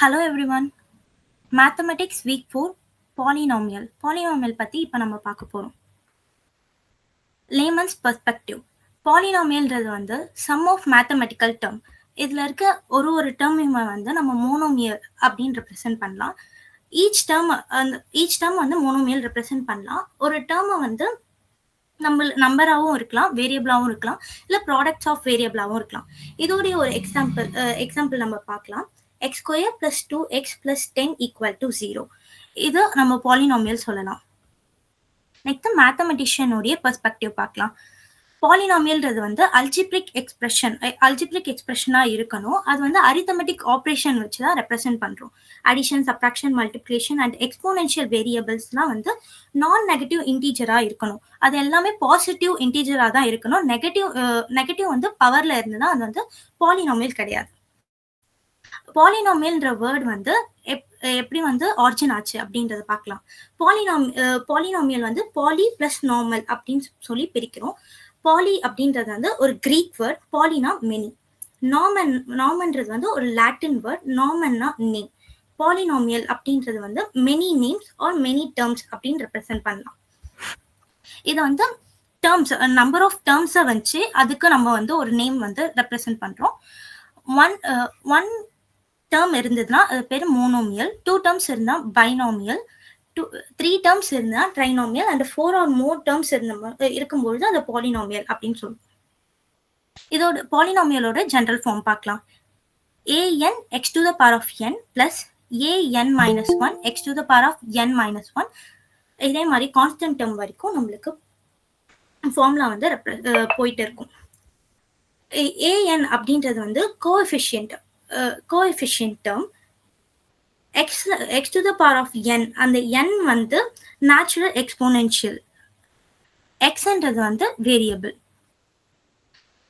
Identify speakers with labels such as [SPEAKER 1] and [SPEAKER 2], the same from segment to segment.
[SPEAKER 1] Hello everyone. Mathematics week 4 polynomial. Polynomial பத்தி இப்போ நம்ம பார்க்க போறோம். layman's perspective. Polynomialன்றது வந்து sum of mathematical term. இதுல இருக்க ஒரு டேர்மையுமே வந்து நம்ம மோனோமியல் அப்படின்னு ரெப்ரசென்ட் பண்ணலாம். ஈச் டேர்ம் வந்து மோனோமியல் ரெப்ரசென்ட் பண்ணலாம். ஒரு டேர்மை வந்து நம்பராகவும் இருக்கலாம், வேரியபிளாகவும் இருக்கலாம், இல்லை ப்ராடக்ட்ஸ் ஆஃப் வேரியபிளாகவும் இருக்கலாம். இதோடைய ஒரு எக்ஸாம்பிள் நம்ம பார்க்கலாம். X square plus 2x plus 10 equal to 0. இது நம்ம பாலினாமியல் சொல்லலாம். நெக்ஸ்ட் மேத்தமெட்டிஷியனுடைய பெர்ஸ்பெக்டிவ் பார்க்கலாம். பாலினாமியல்ன்றது வந்து அல்ஜிப்ரிக் எக்ஸ்பிரஷனா இருக்கணும். அது வந்து அரித்தமெட்டிக் ஆப்ரேஷன் வச்சு தான் ரெப்ரசென்ட் பண்றோம். Addition, subtraction, multiplication and exponential வேரியபிள்ஸ்லாம் வந்து நான் நெகட்டிவ் இன்டீஜரா இருக்கணும். அது எல்லாமே பாசிட்டிவ் இன்டீஜரா தான் இருக்கணும். நெகட்டிவ் வந்து பவர்ல இருந்ததுன்னா அது வந்து பாலினாமியல் கிடையாது. பாலினாமியல்ன்ற வேர்ட் வந்து எப்படி வந்து ஆரிஜின் ஆச்சு அப்படின்றத பார்க்கலாம். பாலினாமியல் வந்து பாலி பிளஸ் நார்மல் அப்படின்னு சொல்லி பிரிக்கிறோம். பாலி அப்படின்றது வந்து ஒரு கிரீக் வேர்ட், பாலினா மெனி. நார்மன்றது வந்து ஒரு லாட்டின் வேர்ட், நார்மன்னா நேம். பாலினாமியல் அப்படின்றது வந்து many names are many terms அப்படின்னு ரெப்ரசென்ட் பண்ணலாம். இது வந்து டேர்ம்ஸ், நம்பர் ஆஃப் டேர்ம்ஸை வச்சு அதுக்கு நம்ம வந்து ஒரு நேம் வந்து ரெப்ரசென்ட் பண்றோம். ஒன் டேர்ம் இருந்ததுன்னா அது பேர் மோனோமியல், 2 டேர்ம்ஸ் இருந்தா பைனாமியல், 3 டேர்ம்ஸ் இருந்தா trinomial and 4 or more terms இருக்கும்பொழுது அது பாலினாமியல் அப்படின்னு சொல்லுவோம். இதோட பாலினாமியலோட ஜெனரல் ஃபார்ம் பார்க்கலாம். an x to the power of n plus an minus 1 x to the power of n minus 1. இதே மாதிரி கான்ஸ்டன்ட் டேர்ம் வரைக்கும் நம்மளுக்கு ஃபார்முலா வந்து போயிட்டு இருக்கும். an அப்படின்றது வந்து coefficient term. x to the power of n, அந்த n வந்து நேச்சுரல் எக்ஸ்போனென்ஷியல், xன்றது வந்து வேரியபிள்.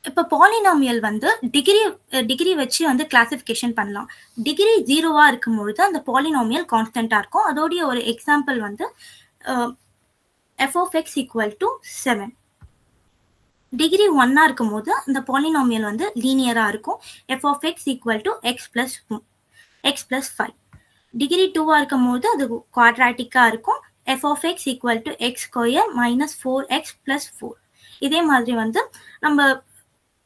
[SPEAKER 1] இப்போ பாலினாமியல் வந்து டிகிரி வச்சு வந்து கிளாசிஃபிகேஷன் பண்ணலாம். டிகிரி 0வா இருக்கும்பொழுது அந்த பாலினாமியல் கான்ஸ்டன்டா இருக்கும். அதோடைய ஒரு எக்ஸாம்பிள் வந்து f of x equal to 7. Degree 1ஆ இருக்கும்போது அந்த பாலினாமியல் வந்து லீனியரா இருக்கும். f of x equal to x plus 5. Degree 2ஆ இருக்கும்போது அது குவாட்ராட்டிக்கா இருக்கும். f of x equal to x square minus 4x plus 4. இதே மாதிரி வந்து நம்ம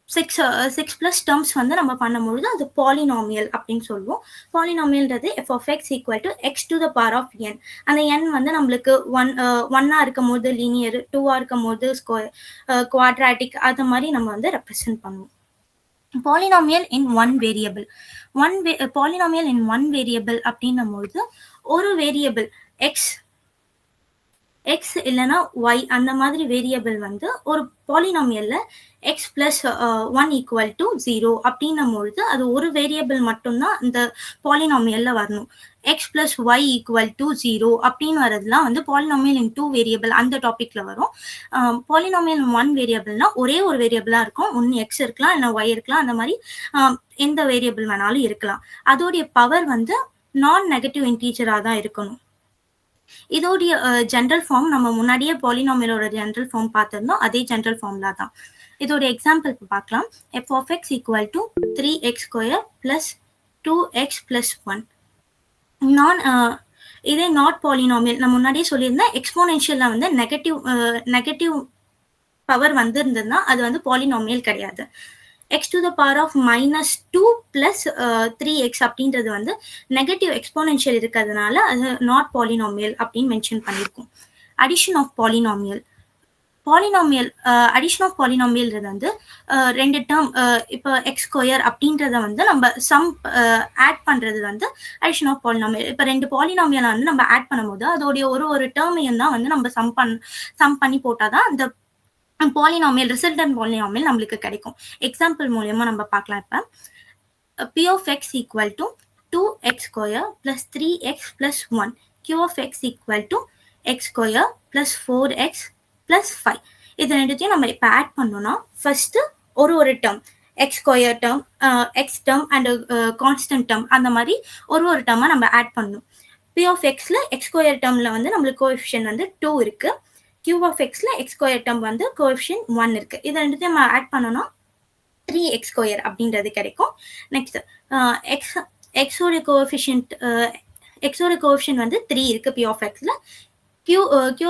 [SPEAKER 1] 6 plus டேர்ம்ஸ் வந்து நம்ம பண்ணும்பொழுது அது பாலினாமியல் அப்படின்னு சொல்லுவோம். பாலினாமியல்ன்றது f of x equal to x to the power of n. அந்த n வந்து நம்மளுக்கு 1ஆ இருக்கும் போது லீனியர், 2ஆ இருக்கும் போது குவாட்ராட்டிக், அது மாதிரி நம்ம வந்து ரெப்ரசென்ட் பண்ணுவோம். Polynomial in one variable. Polynomial in one variable அப்படின்னும் பொழுது ஒரு வேரியபிள் எக்ஸ் இல்லைன்னா ஒய் அந்த மாதிரி வேரியபிள் வந்து ஒரு பாலினாமியல்ல எக்ஸ் பிளஸ் 1 ஈக்குவல் டு 0 அப்படின்னும் பொழுது அது ஒரு வேரியபிள் மட்டும்தான் இந்த பாலினாமியல்ல வரணும். X plus y equal to 0 அப்படின்னு வரதுலாம் வந்து பாலினாமியல் இன் 2 வேரியபிள் அந்த டாபிக்ல வரும். பாலினாமியல் இன் 1 வேரியபிள்னா ஒரே ஒரு வேரியபிளா இருக்கும். ஒன்று எக்ஸ் இருக்கலாம், இல்லை ஒய் இருக்கலாம், அந்த மாதிரி எந்த வேரியபிள் வேணாலும் இருக்கலாம். அதோடைய பவர் வந்து நான் நெகட்டிவ் இன்டீஜரா தான் இருக்கணும். இதோடைய ஜென்ரல் ஃபார்ம் நம்ம முன்னாடியே பாலினாமியலோட ஜென்ரல் ஃபார்ம் பார்த்திருந்தோம். அதே ஜென்ரல் ஃபார்ம்ல தான். இதோட எக்ஸாம்பிள் பார்க்கலாம். f of x equal to 3x square plus 2x plus 1. இதே நாட் பாலினாமியல் நம்ம முன்னாடியே சொல்லியிருந்தேன். எக்ஸ்போனென்ஷியல்ல வந்து நெகட்டிவ் பவர் வந்திருந்ததுன்னா அது வந்து பாலினாமியல் கிடையாது. x to the power of minus 2 plus 3x அப்படின்றது வந்து நெகட்டிவ் எக்ஸ்போனென்ஷியல் இருக்கிறதுனால அது நாட் பாலினாமியல் அப்படின்னு மென்ஷன் பண்ணியிருக்கோம். Addition of polynomial. Addition of பாலினாமியல்ன்றது வந்து 2 டேர்ம், இப்போ எக்ஸ் ஸ்கொயர் அப்படின்றத வந்து நம்ம சம் ஆட் பண்றது வந்து அடிஷன் ஆஃப் பாலினாமியல். இப்போ 2 பாலினாமியலை வந்து நம்ம ஆட் பண்ணும்போது அதோடைய ஒரு டேர்மையும் தான் வந்து நம்ம சம் பண்ணி போட்டாதான் அந்த பாலினாமியல் ரிசல்டன்ட் பாலினாமியல் நம்மளுக்கு கிடைக்கும். எக்ஸாம்பிள் மூலமா நம்ம பார்க்கலாம். இப்போ p of x equal to 2x square plus 3x plus 1, q of x equal to x square plus 4x plus 5. இது ரெண்டுத்தையும் நம்ம இப்போ ஆட் பண்ணோம்னா ஃபர்ஸ்ட் ஒரு term X square term, X term and constant term, அந்த மாதிரி ஒரு டேர்மா நம்ம ஆட் பண்ணணும். p of xல எக்ஸ் ஸ்கொயர் டேர்ம்ல வந்து நம்மளுக்கு கோஎஃபிஷியன்ட் வந்து 2 இருக்கு. q of xல x square term வந்து கோஎஃபிஷியன்ட் 1 இருக்கு. இதை ரெண்டுத்தையும் நம்ம ஆட் பண்ணோம்னா 3x ஸ்கொயர் அப்படின்றது கிடைக்கும். நெக்ஸ்ட் எக்ஸோட கோஎஃபிஷியன்ட் வந்து 3 இருக்கு பி ஆஃப் எக்ஸ்ல. கியூ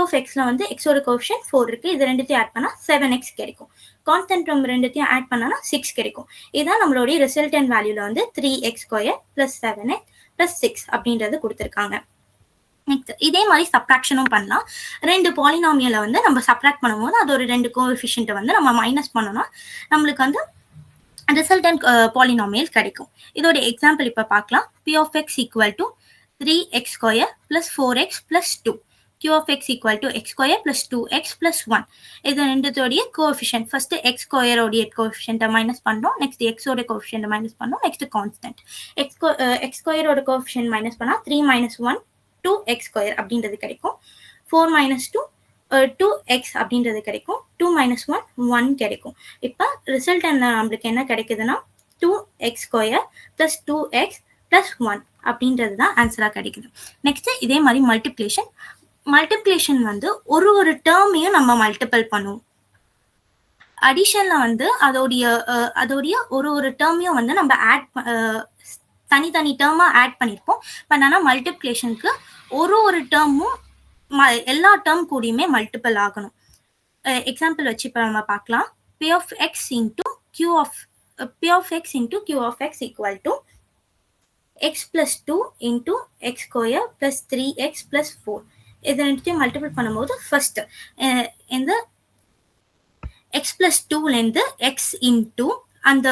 [SPEAKER 1] ஆஃப் எக்ஸ்ல வந்து எக்ஸோட கோஎஃபிஷியன்ட் 4 இருக்கு. இது ரெண்டுத்தையும் ஆட் பண்ணா 7x கிடைக்கும். கான்ஸ்டன்ட் டேர்ம் ரெண்டுத்தையும் ஆட் பண்ணா 6 கிடைக்கும். இதுதான் நம்மளுடைய ரிசல்டன்ட் வேல்யூல வந்து 3x² + 7x + 6 அப்படின்றது கொடுத்துருக்காங்க. நெக்ஸ்ட் இதே மாதிரி சப்ராக்ஷனும் பண்ணலாம். 2 பாலினாமியலை வந்து நம்ம சப்ராக்ட் பண்ணும்போது அது ஒரு 2 கோஎஃபிஷியன்ட்டை வந்து நம்ம மைனஸ் பண்ணோம்னா நம்மளுக்கு வந்து ரிசல்டன்ட் பாலினாமியல் கிடைக்கும். இதோட எக்ஸாம்பிள் இப்போ பார்க்கலாம். p of x equal to 3x² + 4x + 2. q of x equal to x² + 2x + 1. இது ரெண்டுத்தோடைய கோஎஃபிஷியன்ட். ஃபர்ஸ்ட் x² ஓடைய கோஎஃபிஷியன்ட்டை மைனஸ் பண்ணோம். நெக்ஸ்ட் x ஓட கோஎஃபிஷியன்ட்டை மைனஸ் பண்ணோம். Next constant. x² ஓட கோஎஃபிஷியன்ட் மைனஸ் பண்ணா 3 - 1 2x² அப்படின்றது கிடைக்கும். 4 - 2 2x அப்படின்றது கிடைக்கும். 2 - 1 1 கிடைக்கும். இப்போ ரிசல்ட் நம்மளுக்கு என்ன கிடைக்குதுன்னா 2x² + 2x + 1 அப்படின்றது தான் ஆன்சராக கிடைக்குது. நெக்ஸ்ட் இதே மாதிரி மல்டிப்ளிகேஷன் வந்து ஒரு டேர்மையும் நம்ம மல்டிபிள் பண்ணுவோம். அடிஷன்ல வந்து அதோடைய ஒரு டேர்மையும் வந்து நம்ம தனித்தனி டேர்மா ஆட் பண்ணியிருப்போம். பட் ஆனால் மல்டிப்ளிகேஷனுக்கு ஒரு டேர்மும் எல்லா டேர்ம் கூடயுமே மல்டிபிள் ஆகணும். எக்ஸாம்பிள் வச்சு இப்போ நம்ம பார்க்கலாம். p of x into q of x equal to x + 2 into x² + 3x + 4. இது ரெண்டுத்தையும் மல்டிபிள் பண்ணும்போது ஃபர்ஸ்ட் இந்த x + 2லேருந்து x இன்டூ அந்த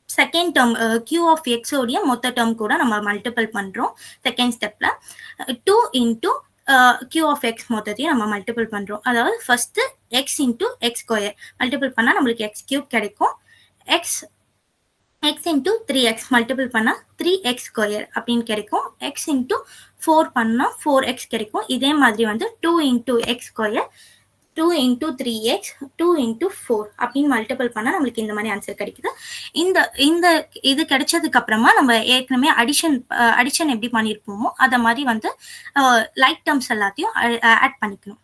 [SPEAKER 1] second term q of x உடைய மொத்த டேர்ம் கூட நம்ம மல்டிபிள் பண்ணுறோம். செகண்ட் ஸ்டெப்ல 2 இன்டூ q of x மொத்தத்தையும் நம்ம மல்டிபிள் பண்ணுறோம். அதாவது first x into x² multiple பண்ணால் நம்மளுக்கு x³ கிடைக்கும். x இன்டூ 3x மல்டிபிள் பண்ணால் 3x² அப்படின்னு கிடைக்கும். x இன்டூ 4 பண்ணால் 4x கிடைக்கும். இதே மாதிரி வந்து 2 into x², 2 into 3x, 2 into 4 அப்படின்னு மல்டிபிள் பண்ணால் நம்மளுக்கு இந்த மாதிரி ஆன்சர் கிடைக்குது. இது கிடைச்சதுக்கு அப்புறமா நம்ம ஏற்கனவே அடிஷன் எப்படி பண்ணியிருப்போமோ அதை மாதிரி வந்து லைக் டேர்ம்ஸ் எல்லாத்தையும் ஆட் பண்ணிக்கணும்.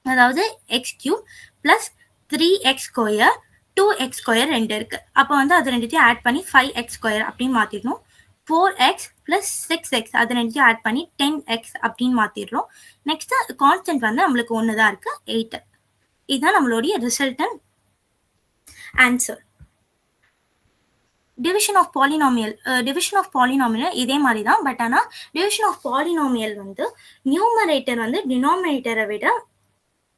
[SPEAKER 1] அதாவது x³ + 3x² 2x² 2 இருக்கு. அப்போ வந்து அது ரெண்டுத்தையும் ஆட் பண்ணி 5x² அப்படின்னு மாற்றிடணும். 4x + 6x அது ரெண்டுத்தையும் ஆட் பண்ணி 10x அப்படின்னு மாற்றிடுறோம். நெக்ஸ்ட் கான்ஸ்டன்ட் வந்து நம்மளுக்கு 1 தான் இருக்கு, 8. இதுதான் நம்மளுடைய resultant answer. Division of polynomial இதே மாதிரி தான். பட் ஆனால் டிவிஷன் ஆஃப் பாலினாமியல் வந்து நியூமரேட்டர் வந்து டினாமினேட்டரை விட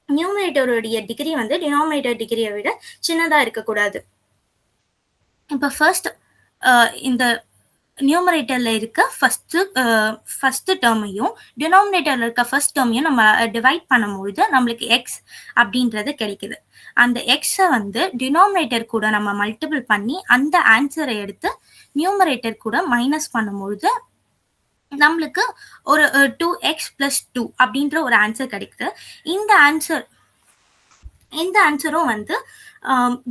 [SPEAKER 1] நியூமரேட்டருடைய டிகிரி வந்து டினாமினேட்டர் டிகிரியை விட சின்னதாக இருக்கக்கூடாது. இப்போ ஃபர்ஸ்ட் இந்த நியூமரேட்டர்ல இருக்க ஃபர்ஸ்ட் டேர்மையும் டினாமினேட்டர்ல இருக்க ஃபர்ஸ்ட் டேர்மையும் நம்ம டிவைட் பண்ணும்பொழுது நம்மளுக்கு எக்ஸ் அப்படின்றது கிடைக்குது. அந்த எக்ஸை வந்து டினாமினேட்டர் கூட நம்ம மல்டிபிள் பண்ணி அந்த ஆன்சரை எடுத்து நியூமரேட்டர் கூட மைனஸ் பண்ணும்பொழுது நம்மளுக்கு ஒரு 2x + 2 அப்படின்ற ஒரு ஆன்சர் கிடைக்குது. இந்த ஆன்சரும் வந்து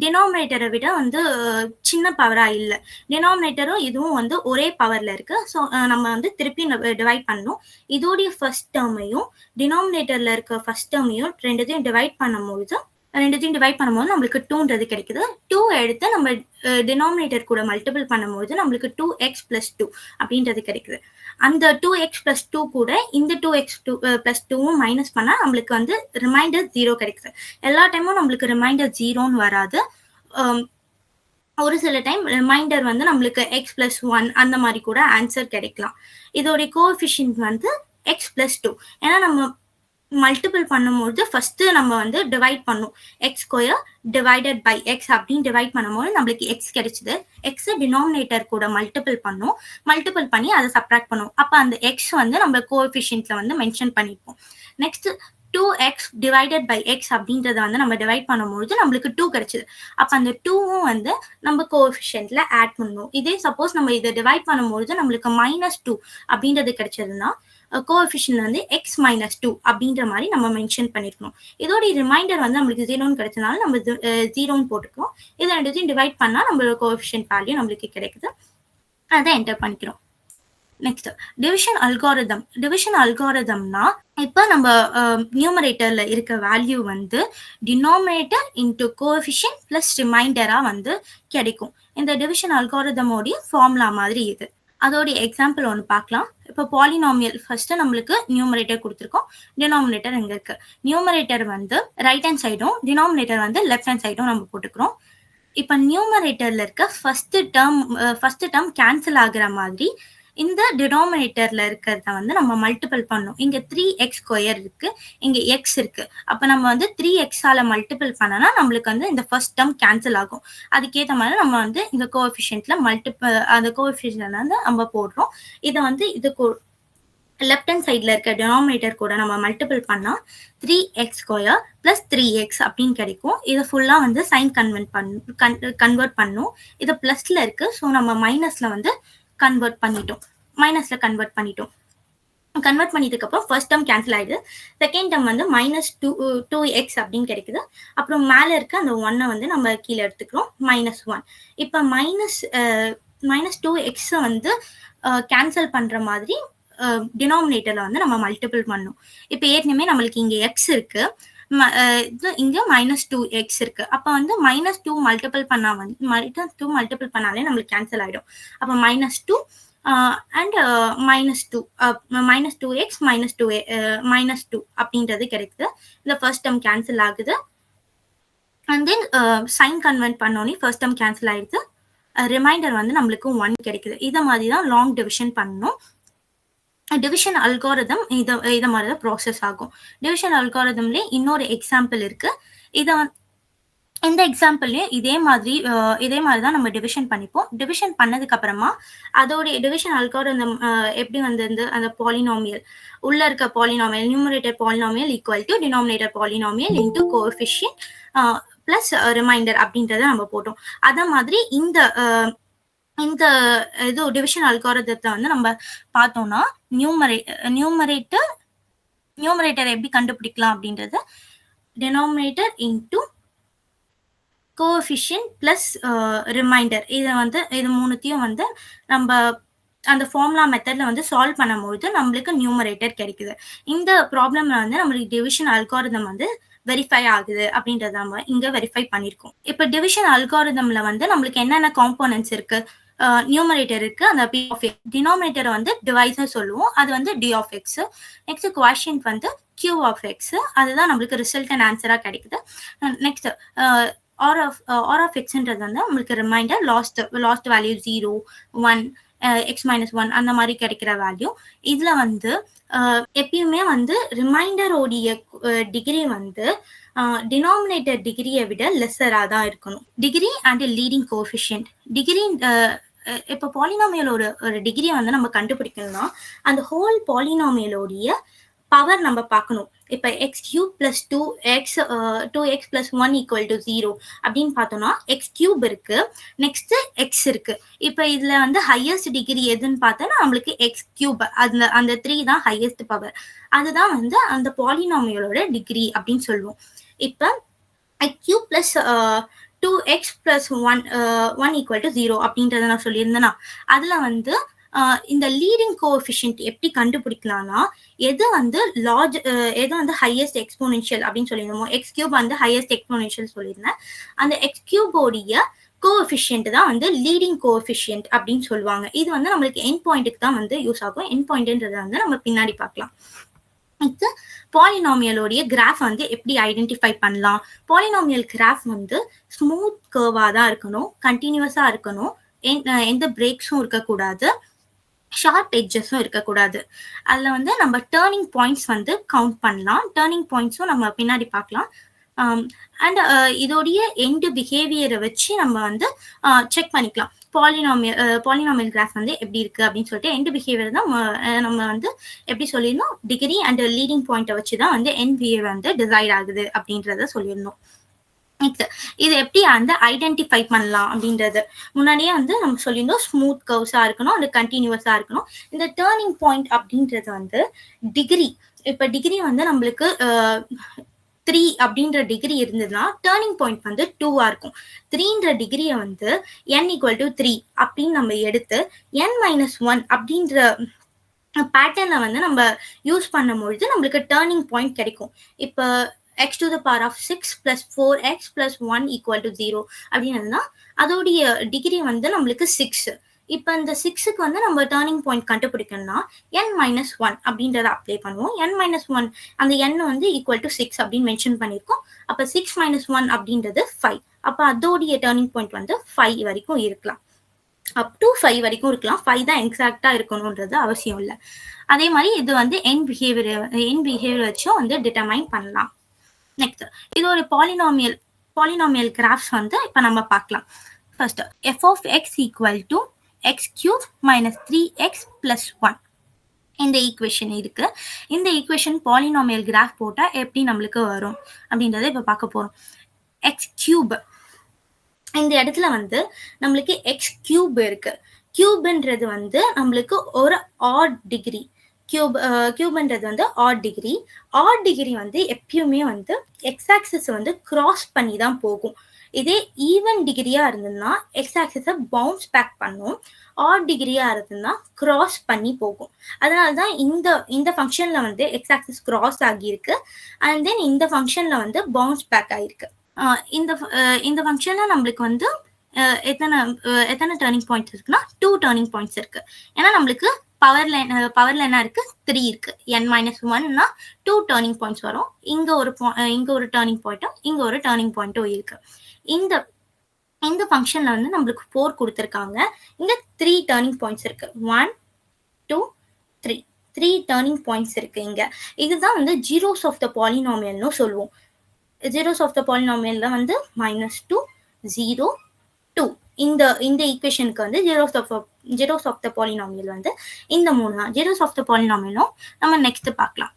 [SPEAKER 1] டினாமினேட்டரை விட வந்து சின்ன பவரா இல்லை. டினாமினேட்டரும் இதுவும் வந்து ஒரே பவர்ல இருக்கு. ஸோ நம்ம வந்து திருப்பி டிவைட் பண்ணணும். இதோடைய ஃபர்ஸ்ட் டேர்மையும் டினாமினேட்டர்ல இருக்க ஃபர்ஸ்ட் டேர்மையும் ரெண்டுத்தையும் டிவைட் பண்ணும்போது நம்மளுக்கு 2ன்றது கிடைக்குது. 2 எடுத்து நம்ம டினாமினேட்டர் கூட மல்டிபிள் பண்ணும்போது நம்மளுக்கு 2x + 2 அப்படின்றது கிடைக்குது. அந்த 2x + 2 கூட இந்த 2x + 2வும் மைனஸ் பண்ணால் நம்மளுக்கு வந்து ரிமைண்டர் 0 கிடைக்குது. எல்லா டைமும் நம்மளுக்கு ரிமைண்டர் 0ன்னு வராது. ஒரு சில டைம் ரிமைண்டர் வந்து நம்மளுக்கு x + 1 அந்த மாதிரி கூட ஆன்சர் கிடைக்கலாம். இதோடைய கோஎஃபிஷியன்ட் வந்து x + 2. ஏன்னா நம்ம மல்டிபிள் பண்ணும்போது ஃபர்ஸ்ட் நம்ம வந்து டிவைட் பண்ணும். x² டிவைடட் பை x அப்படின்னு டிவைட் பண்ணும்போது நம்மளுக்கு x கிடைச்சது. x டினாமினேட்டர் கூட மல்டிபிள் பண்ணி அதை சப்ராக்ட் பண்ணுவோம். அப்போ அந்த x வந்து நம்ம கோஎஃபிஷியன்ட்ல வந்து மென்ஷன் பண்ணிப்போம். Next 2x divided by x அப்படின்றத வந்து நம்ம டிவைட் பண்ணும்போது நம்மளுக்கு 2 கிடைச்சது. அப்போ அந்த 2வும் வந்து நம்ம கோஎஃபிஷியன்ட்ல ஆட் பண்ணணும். இதே சப்போஸ் நம்ம இதை டிவைட் பண்ணும்போது நம்மளுக்கு -2 அப்படின்றது கிடைச்சதுன்னா கோஎஃபிஷியன்ட் வந்து x - 2 அப்படின்ற மாதிரி நம்ம மென்ஷன் பண்ணிருக்கணும். இதோட ரிமைண்டர் வந்து நம்மளுக்கு 0ன்னு கிடைச்சதுனால நம்ம 0ன்னு போட்டுக்கிறோம். இதை ரெண்டுத்தையும் டிவைட் பண்ணா நம்மளோட கோஎஃபிஷியன்ட் வேல்யூ நம்மளுக்கு கிடைக்குது. அதை என்டர் பண்ணிக்கிறோம். நெக்ஸ்ட் டிவிஷன் அல்காரிதம்னா இப்போ நம்ம நியூமரேட்டர்ல இருக்க வேல்யூ வந்து டினாமினேட்டர் இன்டூ கோஎஃபிஷியன்ட் ப்ளஸ் ரிமைண்டரா வந்து கிடைக்கும். இந்த டிவிஷன் அல்காரிதமோடைய ஃபார்முலா மாதிரி இது. அதோடைய எக்ஸாம்பிள் ஒன்று பார்க்கலாம். இப்போ பாலினாமியல் ஃபர்ஸ்ட் நம்மளுக்கு நியூமரேட்டர் கொடுத்துருக்கோம், டினாமினேட்டர் எங்க இருக்கு. நியூமரேட்டர் வந்து ரைட் ஹேண்ட் சைடும், டினாமினேட்டர் வந்து லெஃப்ட் ஹேண்ட் சைடும் நம்ம போட்டுக்கிறோம். இப்போ நியூமரேட்டர்ல இருக்க ஃபர்ஸ்ட் டேர்ம் கேன்சல் ஆகுற மாதிரி இந்த டினாமினேட்டர்ல இருக்கிறத வந்து நம்ம மல்டிபிள் பண்ணணும். இங்க 3x² இருக்கு, இங்க x இருக்கு. அப்ப நம்ம வந்து 3x மல்டிபிள் பண்ணனா நம்மளுக்கு வந்து இந்த ஃபர்ஸ்ட் டேர்ம் கேன்சல் ஆகும். அதுக்கேற்ற மாதிரி நம்ம வந்து இந்த கோஎஃபிஷியன்ட்ல அந்த கோஎஃபிஷியன்ட் வந்து நம்ம போடுறோம். இதை வந்து இதுக்கு லெஃப்ட் ஹேண்ட் சைட்ல இருக்க டினாமினேட்டர் கூட நம்ம மல்டிபிள் பண்ணா 3x² + 3x அப்படின்னு கிடைக்கும். இதை ஃபுல்லா வந்து சைன் கன்வெர்ட் பண்ணும். இது பிளஸ்ல இருக்கு, ஸோ நம்ம மைனஸ்ல வந்து கன்வெர்ட் பண்ணிட்டோம். கன்வெர்ட் பண்ணிட்டதுக்கு அப்புறம் ஃபர்ஸ்ட் டேர்ம் கேன்சல் ஆயிடுது. செகண்ட் டேர்ம் வந்து -2x அப்படின்னு கிடைக்குது. அப்புறம் மேல இருக்க அந்த 1 வந்து நம்ம கீழே எடுத்துக்கிறோம், -1. இப்போ -2x வந்து கேன்சல் பண்ற மாதிரி டினாமினேட்டர்ல வந்து நம்ம மல்டிபிள் பண்ணணும். இப்போ ஏற்கனவே நம்மளுக்கு இங்க x இருக்கு, இங்க -2x இருக்கு. அப்ப வந்து -2 மல்டிபிள் பண்ணாலே நம்மளுக்கு கேன்சல் ஆயிடும். அப்ப -2 அண்ட் -2x -2 அப்படின்றது கிடைக்குது. இந்த ஃபர்ஸ்ட் டேர்ம் கேன்சல் ஆகுது. அண்ட் தென் சைன் கன்வெர்ட் பண்ணோன்னே ஃபர்ஸ்ட் டேர்ம் கேன்சல் ஆயிடுது. ரிமைண்டர் வந்து நம்மளுக்கு 1 கிடைக்குது. இதை மாதிரி தான் லாங் டிவிஷன் பண்ணணும். டிவிஷன் அல்காரிதம் இதை மாதிரி தான் ப்ராசஸ் ஆகும். டிவிஷன் அல்காரிதம்லேயே இன்னொரு எக்ஸாம்பிள் இருக்கு. இந்த எக்ஸாம்பிள்லயும் இதே மாதிரி தான் நம்ம டிவிஷன் பண்ணிப்போம். டிவிஷன் பண்ணதுக்கு அப்புறமா அதோடைய டிவிஷன் அல்காரிதம் எப்படி வந்து அந்த பாலினாமியல் உள்ள இருக்க polynomial numerator polynomial equal to denominator polynomial into coefficient plus reminder அப்படின்றத நம்ம போட்டோம். அத மாதிரி இந்த டிவிஷன் அல்காரிதத்தை வந்து நம்ம பார்த்தோம்னா நியூமரேட்டர் எப்படி கண்டுபிடிக்கலாம் அப்படின்றது denominator into coefficient plus reminder இது மூணுத்தையும் வந்து நம்ம அந்த ஃபார்முலா மெத்தட்ல வந்து சால்வ் பண்ணும்போது நம்மளுக்கு நியூமரேட்டர் கிடைக்குது. இந்த ப்ராப்ளம்ல வந்து நம்மளுக்கு டிவிஷன் அல்காரிதம் வந்து வெரிஃபை ஆகுது அப்படின்றத நம்ம இங்க வெரிஃபை பண்ணிருக்கோம். இப்ப டிவிஷன் அல்காரிதம்ல வந்து நம்மளுக்கு என்னென்ன காம்போனன்ட்ஸ் இருக்கு, நியூமரேட்டர் இருக்கு, அந்த p of x, டினாமினேட்டர் வந்து டிவைஸ்னு சொல்லுவோம், அது வந்து d of x, next quotient வந்து q of x, அதுதான் நம்மளுக்கு ரிசல்டன் ஆன்சரா கிடைக்குது. நெக்ஸ்ட் r of xன்றது வந்து நம்மளுக்கு ரிமைண்டர் லாஸ்ட் வேல்யூ 0 1 x-1 அந்த மாதிரி கிடைக்கிற வேல்யூ. இதுல வந்து எப்பயுமே வந்து ரிமைண்டரோடைய டிகிரி வந்து டினாமினேட்டர் டிகிரியை விட லெஸரா தான் இருக்கணும். Degree and leading coefficient. Degree இப்போ பாலினாமியலோட ஒரு டிகிரியை வந்து நம்ம கண்டுபிடிக்கணும்னா அந்த ஹோல் பாலினாமியலோடைய பவர் நம்ம பார்க்கணும். இப்போ x³ + 2x + 1 = 0 அப்படின்னு பார்த்தோம்னா x³ இருக்கு, நெக்ஸ்ட் x இருக்கு. இப்போ இதுல வந்து ஹையஸ்ட் டிகிரி எதுன்னு பார்த்தோம்னா நம்மளுக்கு x³ அந்த 3 தான் ஹையஸ்ட் பவர். அதுதான் வந்து அந்த பாலினாமியலோட டிகிரி அப்படின்னு சொல்லுவோம். இப்போ x³ + 2x + 1 = 0 அப்படின்றத நான் சொல்லியிருந்தேன்னா அதுல வந்து இந்த லீடிங் கோஎஃபிஷியன்ட் எப்படி கண்டுபிடிக்கலாம்னா எது வந்து ஹையஸ்ட் எக்ஸ்போனென்ஷியல் அப்படின்னு சொல்லியிருந்தோமோ x³ வந்து ஹையஸ்ட் எக்ஸ்போனென்ஷியல் சொல்லியிருந்தேன். அந்த x³ கோஎஃபிஷியன்ட் தான் வந்து லீடிங் கோஎஃபிஷியன்ட் அப்படின்னு சொல்லுவாங்க. இது வந்து நம்மளுக்கு எண்ட் பாயிண்ட்டுக்கு தான் வந்து யூஸ் ஆகும். எண்ட் பாயிண்ட்ன்றதை வந்து நம்ம பின்னாடி பார்க்கலாம். பாலினாமியலோடைய கிராஃப் வந்து எப்படி ஐடென்டிஃபை பண்ணலாம். பாலினாமியல் கிராஃப் வந்து ஸ்மூத் கர்வா தான் இருக்கணும், கண்டினியூஸா இருக்கணும், எந்த பிரேக்ஸும் இருக்கக்கூடாது, ஷார்ப் எட்ஜஸும் இருக்கக்கூடாது. அதுல வந்து நம்ம டேர்னிங் பாயிண்ட்ஸ் வந்து கவுண்ட் பண்ணலாம். டேர்னிங் பாயிண்ட்ஸும் நம்ம பின்னாடி பார்க்கலாம். அண்ட் இதோடைய எண்டு பிஹேவியரை வச்சு நம்ம வந்து செக் பண்ணிக்கலாம் பாலினாமியல் கிராஃப் வந்து எப்படி இருக்கு அப்படின்னு சொல்லிட்டு. எண்டு பிஹேவியர் தான் நம்ம வந்து எப்படி சொல்லியிருந்தோம், டிகிரி அண்ட் லீடிங் பாயிண்ட்டை வச்சு தான் வந்து எண்ட் பிஹேவியர் வந்து டிசைட் ஆகுது அப்படின்றத சொல்லியிருந்தோம். இது எப்படி வந்து ஐடென்டிஃபை பண்ணலாம் அப்படின்றது முன்னாடியே வந்து நம்ம சொல்லியிருந்தோம். ஸ்மூத் கர்வ்ஸா இருக்கணும், அது கண்டினியூஸா இருக்கணும். இந்த டேர்னிங் பாயிண்ட் அப்படின்றது வந்து டிகிரி. இப்ப டிகிரி வந்து நம்மளுக்கு 3 அப்படின்ற டிகிரி இருந்ததுன்னா டேர்னிங் பாயிண்ட் வந்து 2ஆ இருக்கும். 3ன்ற டிகிரியை வந்து n = 3 அப்படின்னு நம்ம எடுத்து n-1 அப்படின்ற பேட்டர்னை வந்து நம்ம யூஸ் பண்ணும்பொழுது நம்மளுக்கு டேர்னிங் பாயிண்ட் கிடைக்கும். இப்போ x⁶ + 4x + 1 = 0 அப்படின்னா அதோடைய டிகிரி வந்து நம்மளுக்கு 6. இப்போ இந்த 6க்கு வந்து நம்ம டேர்னிங் பாயிண்ட் கண்டுபிடிக்கணும்னா n-1 அப்படின்றத அப்ளை பண்ணுவோம். n-1 அந்த n வந்து ஈக்குவல் டு 6 அப்படின்னு மென்ஷன் பண்ணியிருக்கோம். அப்போ 6 - 1 அப்படின்றது 5. அப்போ அதோடைய டேர்னிங் பாயிண்ட் வந்து 5 வரைக்கும் இருக்கலாம். அப் டு 5 வரைக்கும் இருக்கலாம். 5 தான் எக்ஸாக்டா இருக்கணும்ன்றது அவசியம் இல்லை. அதே மாதிரி இது வந்து என் பிஹேவியர் வச்சும் வந்து டிட்டர்மைன் பண்ணலாம். நெக்ஸ்ட் இது ஒரு பாலினாமியல் கிராஃப்ஸ் வந்து இப்போ நம்ம பார்க்கலாம். First f of x equal to x cube minus 3x plus 1 இந்த ஈக்குவேஷன் இருக்கு. இந்த ஈக்குவேஷன் பாலினாமியல் கிராஃப் போட்டா எப்படி நம்மளுக்கு வரும் அப்படின்றத இப்போ பார்க்க போறோம். எக்ஸ் கியூப் இந்த இடத்துல வந்து நம்மளுக்கு எக்ஸ் கியூப் இருக்கு. கியூப்ன்றது வந்து நம்மளுக்கு ஒரு ஆட் டிகிரி. கியூப்ன்றது வந்து ஆட் டிகிரி வந்து எப்பயுமே வந்து எக்ஸ் ஆக்சிஸ் வந்து கிராஸ் பண்ணி தான் போகும். இதே ஈவன் டிகிரியா இருந்ததுன்னா எக்ஸ் ஆக்சிஸை பவுன்ஸ் பேக் பண்ணும். ஆட் டிகிரியா இருந்ததுன்னா கிராஸ் பண்ணி போகும். அதனாலதான் இந்த ஃபங்க்ஷன்ல வந்து எக்ஸ் ஆக்சிஸ் கிராஸ் ஆகியிருக்கு. அண்ட் தென் இந்த ஃபங்க்ஷன்ல வந்து பவுன்ஸ் பேக் ஆகிருக்கு. இந்த ஃபங்க்ஷன்ல நம்மளுக்கு வந்து எத்தனை டேர்னிங் பாயிண்ட்ஸ் இருக்குன்னா 2 டேர்னிங் பாயிண்ட்ஸ் இருக்கு. ஏன்னா நம்மளுக்கு பவர்ல என்ன இருக்கு 3 இருக்கு. n-1னா 2 டேர்னிங் பாயிண்ட்ஸ் வரும். இங்க ஒரு டேர்னிங் பாயிண்ட்டும் இங்க ஒரு டேர்னிங் பாயிண்ட்டும் இருக்கு. இந்த ஃபங்க்ஷன்ல வந்து நம்மளுக்கு 4 கொடுத்துருக்காங்க. இங்க 3 டேர்னிங் பாயிண்ட்ஸ் இருக்கு. 1 2 3 டேர்னிங் பாயிண்ட்ஸ் இருக்கு இங்க. இதுதான் வந்து ஜீரோஸ் ஆஃப் த பாலினாமியல்னு சொல்லுவோம். ஜீரோஸ் ஆஃப் த பாலினாமியல்ல வந்து -2 0 2 இந்த ஈக்குவேஷனுக்கு வந்து ஜீரோஸ் ஆஃப் த பாலினாமியல் வந்து இந்த 3 தான். ஜீரோஸ் ஆஃப் த பாலினாமியலும் நம்ம நெக்ஸ்ட் பார்க்கலாம்.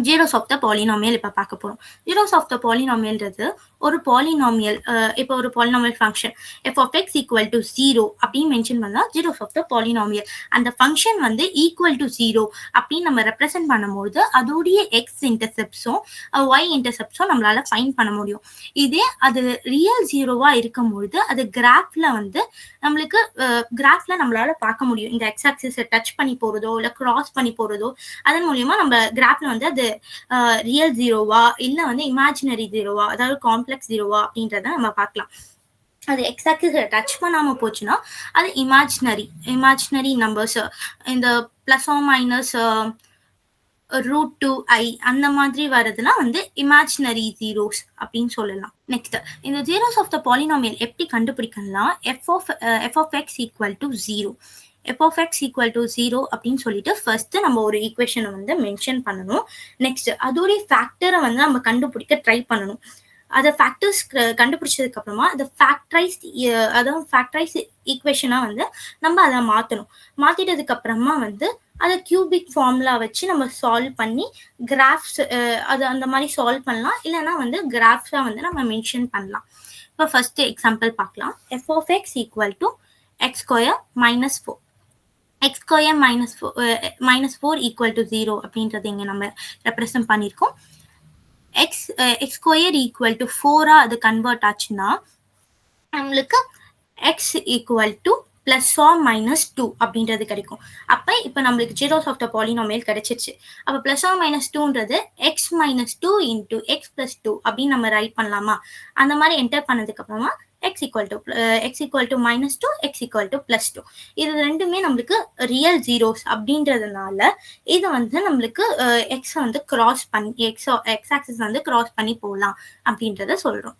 [SPEAKER 1] ஜீரோஸ் ஆஃப் த பாலினாமியல் இப்போ பார்க்க போகிறோம். ஜீரோஸ் ஆஃப் த பாலினாமியல்ன்றது ஒரு பாலினாமியல். இப்போ ஒரு polynomial function f of x equal to 0 அப்படின்னு மென்ஷன் பண்ணால் ஜீரோஸ் ஆஃப் த பாலினாமியல். அந்த ஃபங்க்ஷன் வந்து ஈக்குவல் டு 0 அப்படின்னு நம்ம ரெப்ரசென்ட் பண்ணும்போது அதோடைய எக்ஸ் இன்டர்செப்ட்ஸும் ஒய் இன்டர்செப்ட்ஸும் நம்மளால ஃபைண்ட் பண்ண முடியும். இதே அது ரியல் ஜீரோவா இருக்கும்பொழுது அது கிராஃப்ல வந்து நம்மளால பார்க்க முடியும். இந்த எக்ஸ் ஆக்சிஸை டச் பண்ணி போறதோ இல்லை கிராஸ் பண்ணி போறதோ அதன் மூலியமா நம்ம கிராஃப்ல வந்து அது ரியல் ஜீரோவா இல்ல வந்து இமேஜினரி ஜீரோவா, அதாவது காம்ப்ளெக்ஸ் ஜீரோவா அப்படின்றத நம்ம பார்க்கலாம். அது எக்ஸ் ஆக்சிஸை டச் பண்ணாம போச்சுன்னா அது இமேஜினரி நம்பர்ஸ், இந்த பிளஸ் ஆர் மைனஸ் √2i அந்த மாதிரி வரதுனா வந்து இமேஜினரி ஜீரோஸ் அப்படின்னு சொல்லலாம். நெக்ஸ்ட் இந்த ஜீரோஸ் ஆஃப் த பாலினாமியல் எப்படி கண்டுபிடிக்கலாம்? f of x equal to 0. f of x equal to 0 அப்படின்னு சொல்லிட்டு ஃபர்ஸ்ட் நம்ம ஒரு ஈக்குவேஷனை வந்து மென்ஷன் பண்ணணும். நெக்ஸ்ட் அதோடைய ஃபேக்டரை வந்து நம்ம கண்டுபிடிக்க ட்ரை பண்ணணும். அதை ஃபேக்டர்ஸ் கண்டுபிடிச்சதுக்கு அப்புறமா அதை ஃபேக்டரைஸ் ஈக்குவேஷனா வந்து நம்ம அதை மாத்திட்டதுக்கு அப்புறமா வந்து அதை கியூபிக் ஃபார்முலா வச்சு நம்ம சால்வ் பண்ணி கிராஃப்ஸ் அது அந்த மாதிரி சால்வ் பண்ணலாம். இல்லைன்னா வந்து கிராஃப்ஸா வந்து நம்ம மென்ஷன் பண்ணலாம். இப்போ ஃபர்ஸ்ட் எக்ஸாம்பிள் பார்க்கலாம். f of x equal to x square minus 4. x square minus 4 equal to 0 அப்படின்றது இங்க நம்ம ரெப்ரசென்ட் பண்ணியிருக்கோம். x square equal to 4 அது கன்வெர்ட் ஆச்சுன்னா நம்மளுக்கு x equal to plus or minus 2 அப்படின்றது கிடைக்கும். அப்போ இப்போ நம்மளுக்கு ஜீரோஸ் ஆஃப் த பாலினாமியல் கிடைச்சிருச்சு. அப்போ plus or minus 2ன்றது x minus 2 into x plus 2 அப்படின்னு நம்ம ரைட் பண்ணலாமா? அந்த மாதிரி என்டர் பண்ணதுக்கு அப்புறமா x equal to minus 2, x equal to plus 2. இது ரெண்டுமே நம்மளுக்கு ரியல் ஜீரோஸ் அப்படின்றதுனால இது வந்து நம்மளுக்கு எக்ஸ் வந்து கிராஸ் பண்ணி எக்ஸ் ஆக்சிஸ் வந்து கிராஸ் பண்ணி போகலாம் அப்படின்றத சொல்றோம்.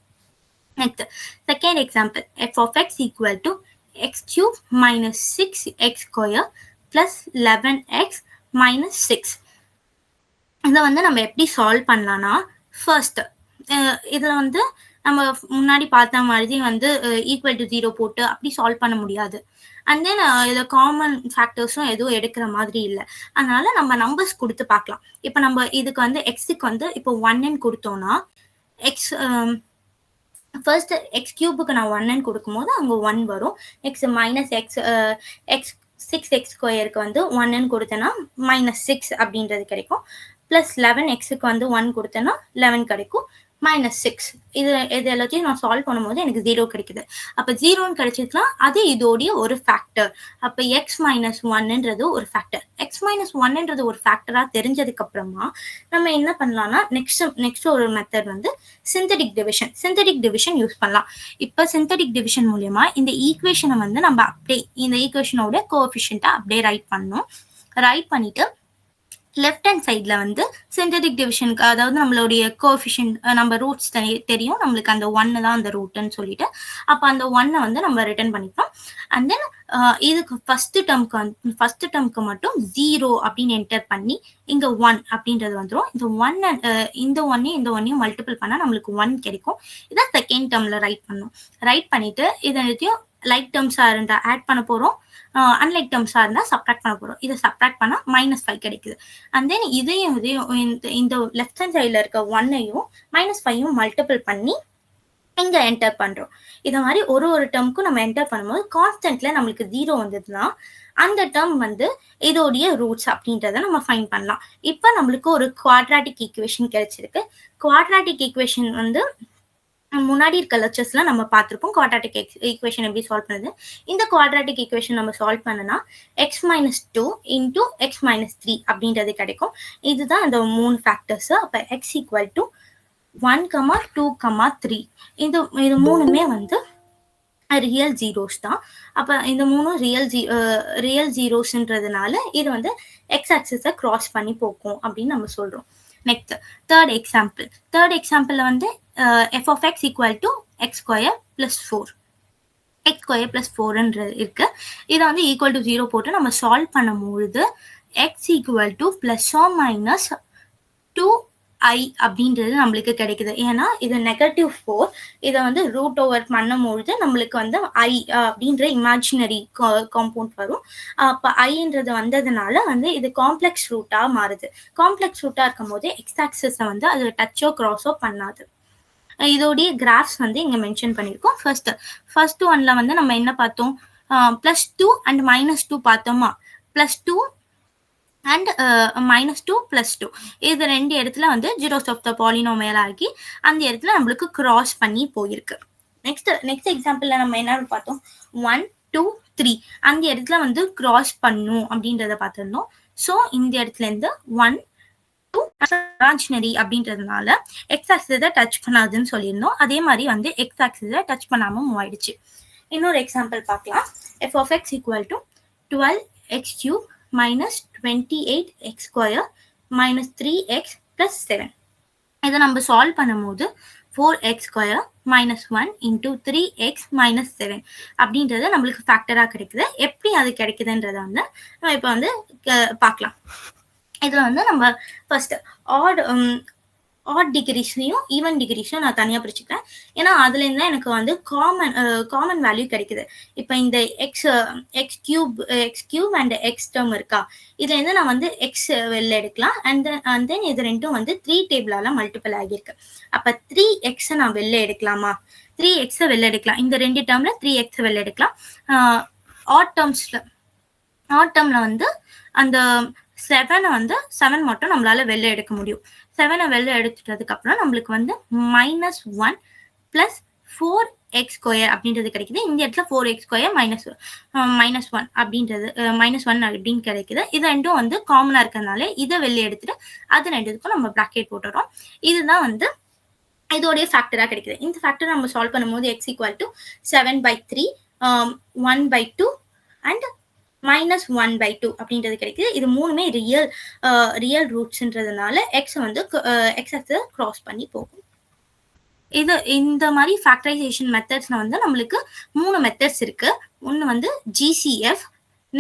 [SPEAKER 1] Next second example f of x equal to x cube minus 6x square plus 11x minus 6. இதை வந்து நம்ம எப்படி சால்வ் பண்ணலாம்னா ஃபர்ஸ்ட் இதில் வந்து நம்ம முன்னாடி பார்த்த மாதிரி வந்து ஈக்குவல் டு 0 போட்டு அப்படி சால்வ் பண்ண முடியாது. அண்ட் தென் இதில் காமன் ஃபேக்டர்ஸும் எதுவும் எடுக்கிற மாதிரி இல்லை. அதனால நம்ம நம்பர்ஸ் கொடுத்து பார்க்கலாம். இப்போ நம்ம இதுக்கு வந்து எக்ஸுக்கு வந்து இப்போ 1n கொடுத்தோம்னா எக்ஸ் ஃபர்ஸ்ட் எக்ஸ் கியூபுக்கு நான் 1n கொடுக்கும்போது அங்கே 1 வரும். நெக்ஸ்ட் மைனஸ் எக்ஸ் 6x ஸ்கொயருக்கு வந்து 1n கொடுத்தேன்னா -6 அப்படின்றது கிடைக்கும். ப்ளஸ் 11xக்கு வந்து 1 கொடுத்தேன்னா 11 கிடைக்கும். -6. இது எல்லாத்தையும் நான் சால்வ் பண்ணும்போது எனக்கு 0 கிடைக்குது. அப்ப 0ன்னு கிடைச்சதுனா அது இதோடைய ஒரு ஃபேக்டர். அப்ப x-1ன்றது ஒரு ஃபேக்டர். x-1ன்றது ஒரு ஃபேக்டரா தெரிஞ்சதுக்கு அப்புறமா நம்ம என்ன பண்ணலாம்னா நெக்ஸ்ட் ஒரு மெத்தட் வந்து சிந்தடிக் டிவிஷன் யூஸ் பண்ணலாம். இப்ப சிந்தடிக் டிவிஷன் மூலமா இந்த ஈக்குவேஷனை வந்து நம்ம அப்படியே இந்த ஈக்குவேஷனோட கோஎஃபிஷியன்ட்டை அப்படியே ரைட் பண்ணணும். ரைட் பண்ணிட்டு லெஃப்ட் ஹேண்ட் சைட்ல வந்து சிந்தடிக் டிவிஷனுக்கு அதாவது நம்மளுடைய கோஎஃபிஷியன்ட் நம்ம ரூட்ஸ் தெரியும் நம்மளுக்கு அந்த 1 தான் அந்த ரூட்னு சொல்லிட்டு அப்ப அந்த 1 வந்து நம்ம ரிட்டர்ன் பண்ணிப்போம். அண்ட் தென் இதுக்கு ஃபர்ஸ்ட் டேர்ம்க்கு மட்டும் 0 அப்படின்னு என்டர் பண்ணி இங்க 1 அப்படின்றது வந்துடும். இந்த 1 மல்டிபிள் பண்ணா நம்மளுக்கு 1 கிடைக்கும். இதை செகண்ட் டேர்ம்ல ரைட் பண்ணணும். ரைட் பண்ணிட்டு இதனையும் லைக் டேர்ம்ஸா இருந்தா ஆட் பண்ண போறோம், அன்லைக் டேர்ம்ஸா இருந்தா சப்ட்ராக்ட் பண்ண போறோம். இதை சப்ட்ராக்ட் பண்ணா -5 கிடைக்குது. அண்ட் தென் இதையும் இந்த லெஃப்ட் ஹேண்ட் சைட்ல இருக்க 1ஐயும் -5யும் மல்டிபிள் பண்ணி இங்க என்டர் பண்றோம். இத மாதிரி ஒரு டேர்முக்கும் நம்ம என்டர் பண்ணும்போது கான்ஸ்டன்ட்ல நம்மளுக்கு 0 வந்ததுன்னா அந்த டேர்ம் வந்து இதோடைய ரூட்ஸ் அப்படின்றத நம்ம ஃபைண்ட் பண்ணலாம். இப்ப நம்மளுக்கு ஒரு குவாட்ராட்டிக் ஈக்குவேஷன் கிடைச்சிருக்கு. குவாட்ராட்டிக் ஈக்குவேஷன் வந்து முன்னாடி இருக்க லெக்சர்ஸ்ல நம்ம பார்த்திருப்போம் குவாட்ராட்டிக் ஈக்குவேஷன் எப்படி சால்வ் பண்ணுது. இந்த குவாட்ராட்டிக் ஈக்குவேஷன் நம்ம சால்வ் பண்ணனா x-2 into x-3 அப்படின்றது கிடைக்கும். இதுதான் அந்த 3 ஃபேக்டர்ஸ். அப்ப x = 1, 2, 3 இது மூணுமே வந்து ரியல் ஜீரோஸ் தான். அப்ப இந்த மூணும் ரியல் ஜீரோஸ்ன்றதுனால இது வந்து எக்ஸ் ஆக்சிஸை கிராஸ் பண்ணி போகும் அப்படின்னு நம்ம சொல்றோம். நெக்ஸ்ட் தேர்ட் எக்ஸாம்பிள் வந்து f of x = x² + 4 x² + 4ன்றது இருக்கு. இதை வந்து = 0 போட்டு நம்ம சால்வ் பண்ணும்பொழுது x = ±2i அப்படின்றது நம்மளுக்கு கிடைக்குது. ஏன்னா இது -4 இதை வந்து ரூட் ஓவர் பண்ணும்பொழுது நம்மளுக்கு வந்து i அப்படின்ற இமேஜினரி காம்பவுண்ட் வரும். அப்ப iன்றது வந்ததுனால வந்து இது காம்ப்ளெக்ஸ் ரூட்டா மாறுது. காம்ப்ளெக்ஸ் ரூட்டா இருக்கும் போது எக்ஸ் ஆக்சிஸை வந்து அது டச்சோ கிராஸோ பண்ணாது. இதோடைய கிராஃப்ஸ் வந்து இங்க மென்ஷன் பண்ணியிருக்கோம். ஃபர்ஸ்ட் ஒன்ல வந்து நம்ம என்ன பார்த்தோம், +2 and -2 பார்த்தோமா. +2 and -2 +2 இது ரெண்டு இடத்துல வந்து ஜீரோஸ் ஆஃப் த பாலினாமியல் ஆகி அந்த இடத்துல நம்மளுக்கு கிராஸ் பண்ணி போயிருக்கு. நெக்ஸ்ட் எக்ஸாம்பிள்ல நம்ம என்ன பார்த்தோம், 1, 2, 3 அந்த இடத்துல வந்து கிராஸ் பண்ணும் அப்படின்றத பார்த்திருந்தோம். ஸோ இந்த இடத்துல இருந்து 1, 2 இமேஜினரி அப்படின்றதுனால எக்ஸ் ஆக்சிஸை டச் பண்ணாதுன்னு சொல்லியிருந்தோம். அதே மாதிரி வந்து எக்ஸ் ஆக்சிஸை டச் பண்ணாம மூவ் ஆயிடுச்சு. இன்னொரு எக்ஸாம்பிள் பார்க்கலாம். f of x = 12x³ -28x² -3x + 7. இதை நம்ம சால்வ் பண்ணும்போது 4x² -1 × 3x - 7 அப்படின்றது நம்மளுக்கு ஃபேக்டரா கிடைக்குது. எப்படி அது கிடைக்குதுன்றத வந்து நம்ம இப்போ வந்து பார்க்கலாம். இதுல வந்து நம்ம ஃபர்ஸ்ட் ஆட் டிகிரிஸ்லையும் ஈவன் டிகிரிஸையும் நான் தனியாக பிரிச்சுக்கிறேன். ஏன்னா அதுலேருந்து எனக்கு வந்து காமன் வேல்யூ கிடைக்குது. இப்போ இந்த X cube and X term இருக்கா, இதுலேருந்து நான் வந்து எக்ஸ் வெளில எடுக்கலாம். அண்ட் தென் இது ரெண்டும் வந்து 3 டேபிளால மல்டிபிள் ஆகியிருக்கு. அப்போ 3x நான் வெளில எடுக்கலாமா, 3x வெளில எடுக்கலாம். இந்த 2 டேர்ம்ல 3x வெளில எடுக்கலாம். ஆட் டேர்ம்ல வந்து அந்த 7 மட்டும் நம்மளால வெளில எடுக்க முடியும். 7 வெளில எடுத்துட்டதுக்கு அப்புறம் நம்மளுக்கு வந்து -1 + 4x² அப்படின்றது கிடைக்குது. இந்த இடத்துல 4x² -1 அப்படின்றது -1 அப்படின்னு கிடைக்குது. இது ரெண்டும் வந்து காமனா இருக்கிறதுனால இதை வெளில எடுத்துட்டு அது ரெண்டுக்கும் நம்ம பிராக்கெட் போட்டுறோம். இதுதான் வந்து இதோடைய ஃபேக்டரா கிடைக்குது. இந்த ஃபேக்டர் நம்ம சால்வ் பண்ணும்போது x = 7/3 1/2 and -1/2 அப்படின்றது கிடைக்குது. இது மூணுமே ரியல் ரூட்ஸ்ன்றதுனால எக்ஸ் வந்து எக்ஸ் ஆக்சிஸை கிராஸ் பண்ணி போகும். இந்த மாதிரி ஃபேக்டரைசேஷன் மெத்தட்ஸ்ல வந்து நம்மளுக்கு 3 மெத்தட்ஸ் இருக்கு. ஒன்று வந்து GCF,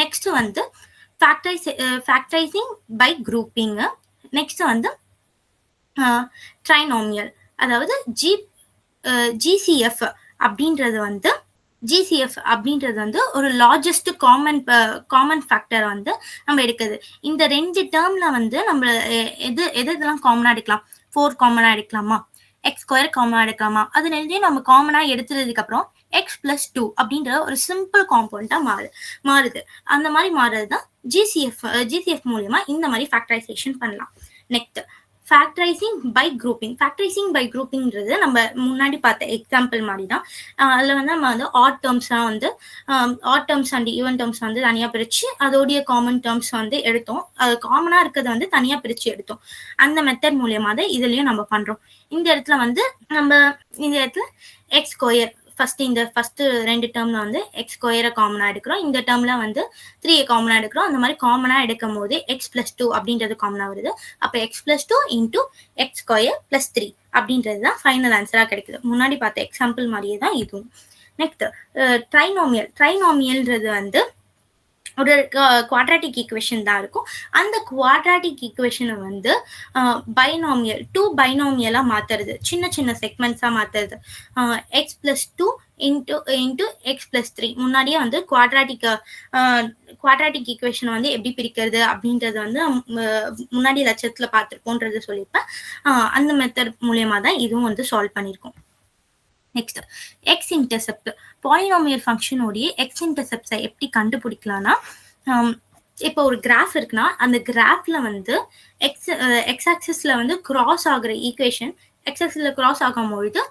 [SPEAKER 1] நெக்ஸ்ட் வந்து ஃபேக்டரைசிங் பை குரூப்பிங், நெக்ஸ்ட் வந்து ட்ரைனாமியல். அதாவது GCF அப்படின்றது வந்து ஒரு லார்ஜஸ்ட் காமன் ஃபேக்டர் வந்து நம்ம எடுக்குது. இந்த 2 டேர்ம்ல வந்து நம்ம எதெல்லாம் காமனா எடுக்கலாம், 4 காமனா எடுக்கலாமா, x² காமனா எடுக்கலாமா, அது ரெண்டையும் நம்ம காமனா எடுத்துறதுக்கு அப்புறம் x + 2 அப்படின்ற ஒரு சிம்பிள் காம்பவுண்டா மாறுது. அந்த மாதிரி மாறுறது தான் GCF மூலியமா இந்த மாதிரி ஃபேக்டரைசேஷன் பண்ணலாம். Next factorising by grouping. Factorising by குரூப்பிங்கிறது நம்ம முன்னாடி பார்த்த எக்ஸாம்பிள் மாதிரி தான். அதில் வந்து நம்ம வந்து ஆட் டேர்ம்ஸ்லாம் வந்து odd terms and even terms வந்து தனியாக பிரித்து அதோடைய காமன் டேர்ம்ஸ் வந்து எடுத்தோம். அது காமனாக இருக்கிறத வந்து தனியாக பிரித்து எடுத்தோம். அந்த மெத்தட் மூலியமாக தான் இதுலேயும் நம்ம பண்ணுறோம். இந்த இடத்துல வந்து நம்ம இந்த இடத்துல எக்ஸ் ஸ்கொயர் ஃபர்ஸ்ட் ரெண்டு டேர்ம்ல வந்து எக்ஸ் ஸ்கொயரை காமனா எடுக்கிறோம். இந்த டேர்ம்ல வந்து 3 காமனா எடுக்கிறோம். அந்த மாதிரி காமனா எடுக்கும் போது எக்ஸ் பிளஸ் 2 அப்படின்றது காமனா வருது. அப்போ X plus 2 into X square plus 3 அப்படின்றது தான் ஃபைனல் ஆன்சரா கிடைக்குது. முன்னாடி பார்த்த எக்ஸாம்பிள் மாதிரியே தான் இதுவும். நெக்ஸ்ட் ட்ரைனோமியல். ட்ரைனோமியல்ன்றது வந்து ஒரு குவாட்ராட்டிக் ஈக்குவேஷன் தான் இருக்கும். அந்த குவாட்ராட்டிக் ஈக்குவேஷனை வந்து பைனாமியல் 2 பைனாமியலா மாத்துறது, சின்ன சின்ன செக்மெண்ட்ஸா மாத்துறது. X plus 2 into X plus 3. முன்னாடியே வந்து குவாட்ராட்டிக் ஈக்குவேஷன் வந்து எப்படி பிரிக்கிறது அப்படின்றது வந்து முன்னாடி லட்சத்துல பார்த்துருப்போன்றது சொல்லியிருப்பேன். அந்த மெத்தட் மூலியமா தான் இதுவும் வந்து சால்வ் பண்ணியிருக்கோம். Next X intercept. பாலினாமியல் ஃபங்க்ஷனோடைய எக்ஸ் இன்டர்செப்ட்ஸை எப்படி கண்டுபிடிக்கலாம்னா, இப்போ ஒரு கிராஃப் இருக்குன்னா அந்த கிராஃப்ல வந்து எக்ஸ் ஆக்சிஸ்ல வந்து கிராஸ் ஆகுற ஈக்குவேஷன் எக்ஸ் ஆக்சிஸ்ல கிராஸ் ஆகும்பொழுது